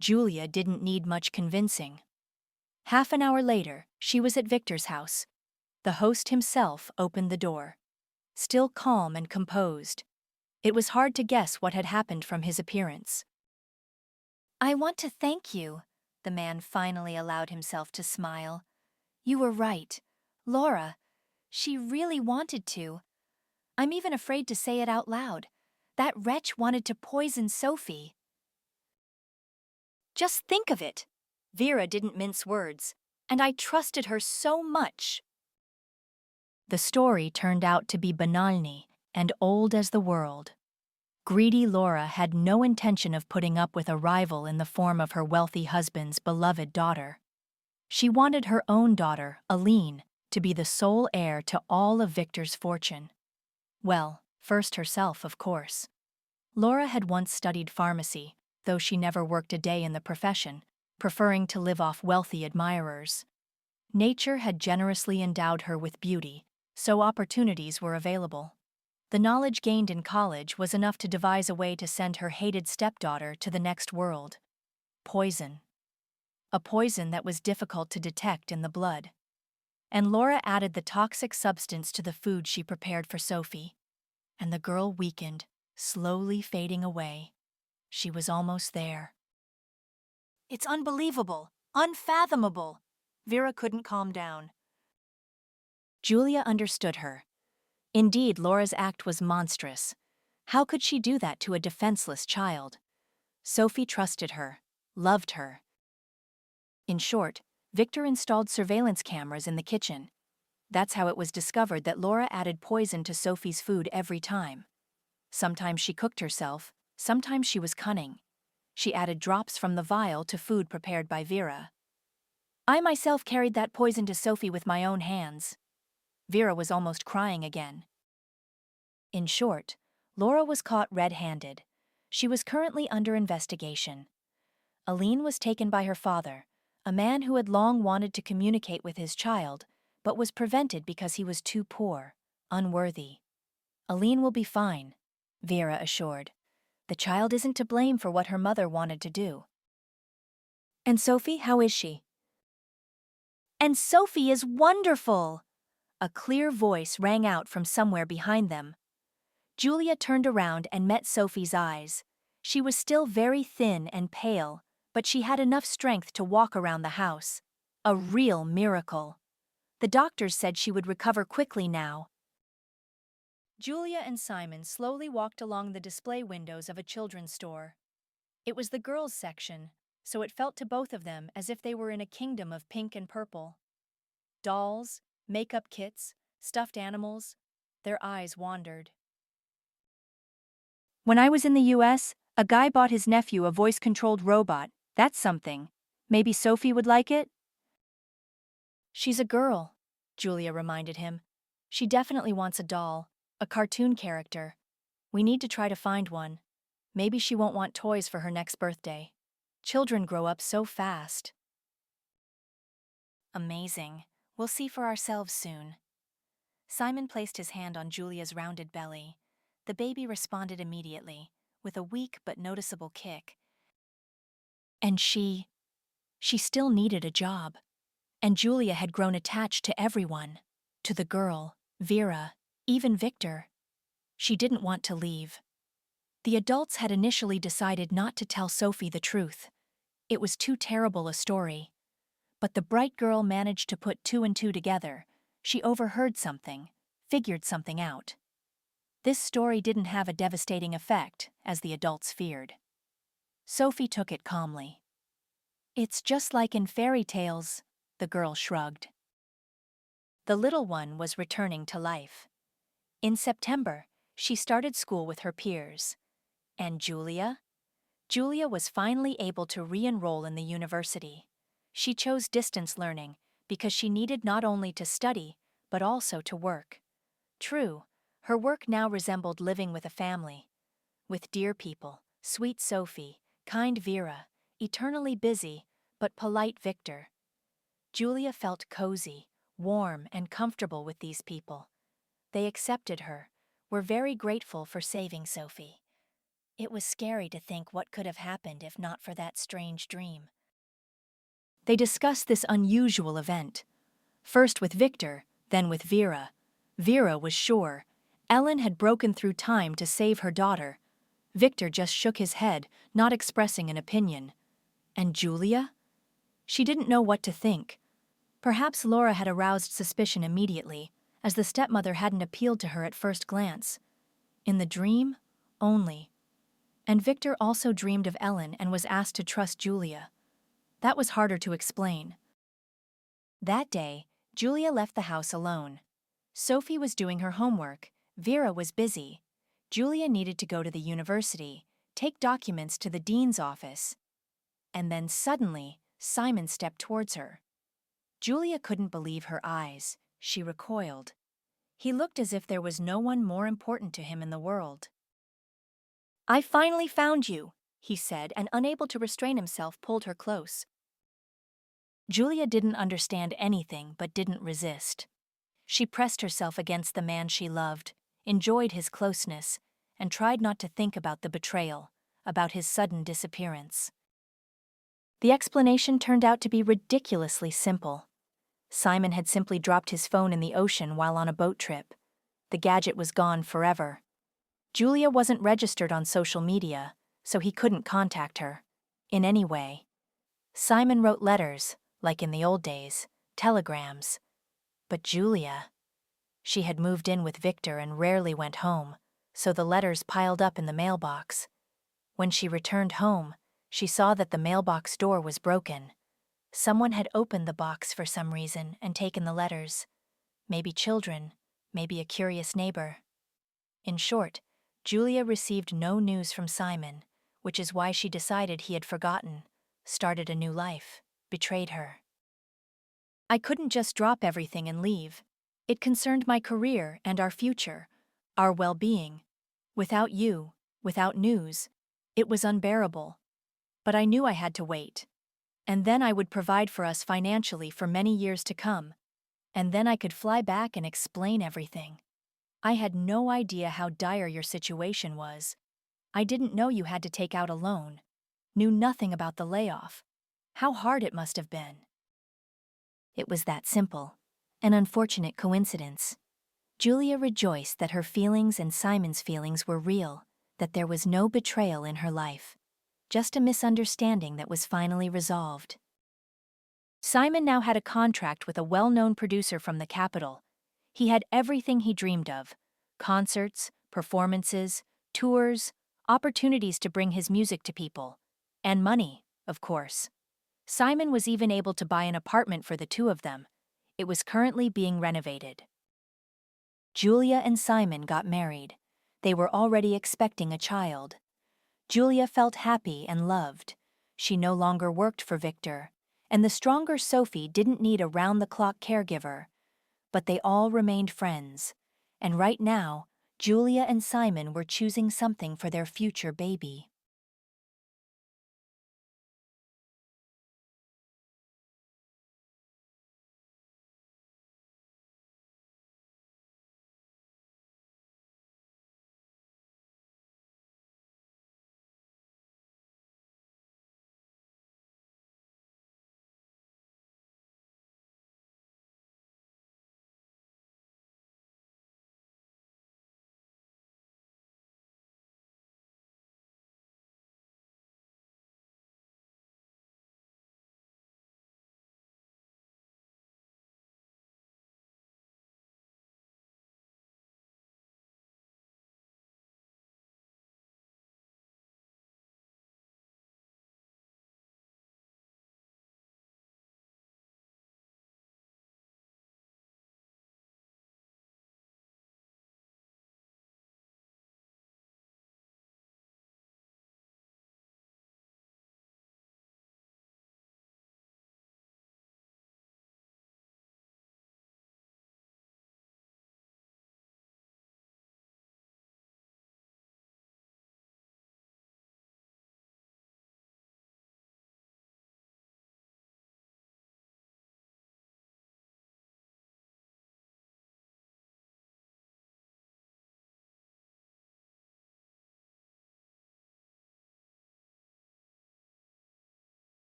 Julia didn't need much convincing. Half an hour later, she was at Victor's house. The host himself opened the door. Still calm and composed. It was hard to guess what had happened from his appearance. I want to thank you, the man finally allowed himself to smile. You were right. Laura, she really wanted to. I'm even afraid to say it out loud. That wretch wanted to poison Sophie. Just think of it. Vera didn't mince words, and I trusted her so much. The story turned out to be banalny and old as the world. Greedy Laura had no intention of putting up with a rival in the form of her wealthy husband's beloved daughter. She wanted her own daughter, Aline, to be the sole heir to all of Victor's fortune. Well, first herself, of course. Laura had once studied pharmacy, though she never worked a day in the profession, preferring to live off wealthy admirers. Nature had generously endowed her with beauty, so opportunities were available. The knowledge gained in college was enough to devise a way to send her hated stepdaughter to the next world. Poison. a poison that was difficult to detect in the blood. And Laura added the toxic substance to the food she prepared for Sophie. And the girl weakened, slowly fading away. She was almost there. It's unbelievable, unfathomable. Vera couldn't calm down. Julia understood her. Indeed, Laura's act was monstrous. How could she do that to a defenseless child? Sophie trusted her, loved her. In short, Victor installed surveillance cameras in the kitchen. That's how it was discovered that Laura added poison to Sophie's food every time. Sometimes she cooked herself, sometimes she was cunning. She added drops from the vial to food prepared by Vera. I myself carried that poison to Sophie with my own hands. Vera was almost crying again. In short, Laura was caught red-handed. She was currently under investigation. Aline was taken by her father, a man who had long wanted to communicate with his child, but was prevented because he was too poor, unworthy. Aline will be fine, Vera assured. The child isn't to blame for what her mother wanted to do. And Sophie, how is she? And Sophie is wonderful! A clear voice rang out from somewhere behind them. Julia turned around and met Sophie's eyes. She was still very thin and pale, but she had enough strength to walk around the house. A real miracle. The doctors said she would recover quickly now. Julia and Simon slowly walked along the display windows of a children's store. It was the girls' section, so it felt to both of them as if they were in a kingdom of pink and purple. Dolls, makeup kits, stuffed animals, their eyes wandered. When I was in the US, a guy bought his nephew a voice-controlled robot. That's something. Maybe Sophie would like it? She's a girl, Julia reminded him. She definitely wants a doll, a cartoon character. We need to try to find one. Maybe she won't want toys for her next birthday. Children grow up so fast. Amazing. We'll see for ourselves soon. Simon placed his hand on Julia's rounded belly. The baby responded immediately, with a weak but noticeable kick. And she still needed a job. And Julia had grown attached to everyone. To the girl, Vera, even Victor. She didn't want to leave. The adults had initially decided not to tell Sophie the truth. It was too terrible a story. But the bright girl managed to put two and two together. She overheard something, figured something out. This story didn't have a devastating effect, as the adults feared. Sophie took it calmly. It's just like in fairy tales, the girl shrugged. The little one was returning to life. In September, she started school with her peers. And Julia? Julia was finally able to re-enroll in the university. She chose distance learning because she needed not only to study, but also to work. True, her work now resembled living with a family. With dear people, sweet Sophie, kind Vera, eternally busy, but polite Victor. Julia felt cozy, warm, and comfortable with these people. They accepted her, were very grateful for saving Sophie. It was scary to think what could have happened if not for that strange dream. They discussed this unusual event. First with Victor, then with Vera. Vera was sure. Ellen had broken through time to save her daughter. Victor just shook his head, not expressing an opinion. And Julia? She didn't know what to think. Perhaps Laura had aroused suspicion immediately, as the stepmother hadn't appealed to her at first glance. In the dream, only. And Victor also dreamed of Ellen and was asked to trust Julia. That was harder to explain. That day, Julia left the house alone. Sophie was doing her homework. Vera was busy. Julia needed to go to the university, take documents to the dean's office. And then suddenly, Simon stepped towards her. Julia couldn't believe her eyes. She recoiled. He looked as if there was no one more important to him in the world. I finally found you, he said, and unable to restrain himself, pulled her close. Julia didn't understand anything but didn't resist. She pressed herself against the man she loved, enjoyed his closeness, and tried not to think about the betrayal, about his sudden disappearance. The explanation turned out to be ridiculously simple. Simon had simply dropped his phone in the ocean while on a boat trip. The gadget was gone forever. Julia wasn't registered on social media, so he couldn't contact her. In any way. Simon wrote letters, like in the old days, telegrams. But Julia... She had moved in with Victor and rarely went home, so the letters piled up in the mailbox. When she returned home, she saw that the mailbox door was broken. Someone had opened the box for some reason and taken the letters. Maybe children, maybe a curious neighbor. In short, Julia received no news from Simon, which is why she decided he had forgotten, started a new life, betrayed her. I couldn't just drop everything and leave. It concerned my career and our future, our well-being. Without you, without news, it was unbearable. But I knew I had to wait. And then I would provide for us financially for many years to come. And then I could fly back and explain everything. I had no idea how dire your situation was. I didn't know you had to take out a loan. Knew nothing about the layoff. How hard it must have been. It was that simple. An unfortunate coincidence. Julia rejoiced that her feelings and Simon's feelings were real, that there was no betrayal in her life. Just a misunderstanding that was finally resolved. Simon now had a contract with a well-known producer from the capital. He had everything he dreamed of: concerts, performances, tours, opportunities to bring his music to people. And money, of course. Simon was even able to buy an apartment for the two of them. It was currently being renovated. Julia and Simon got married. They were already expecting a child. Julia felt happy and loved. She no longer worked for Victor, and the stronger Sophie didn't need a round-the-clock caregiver. But they all remained friends, and right now, Julia and Simon were choosing something for their future baby.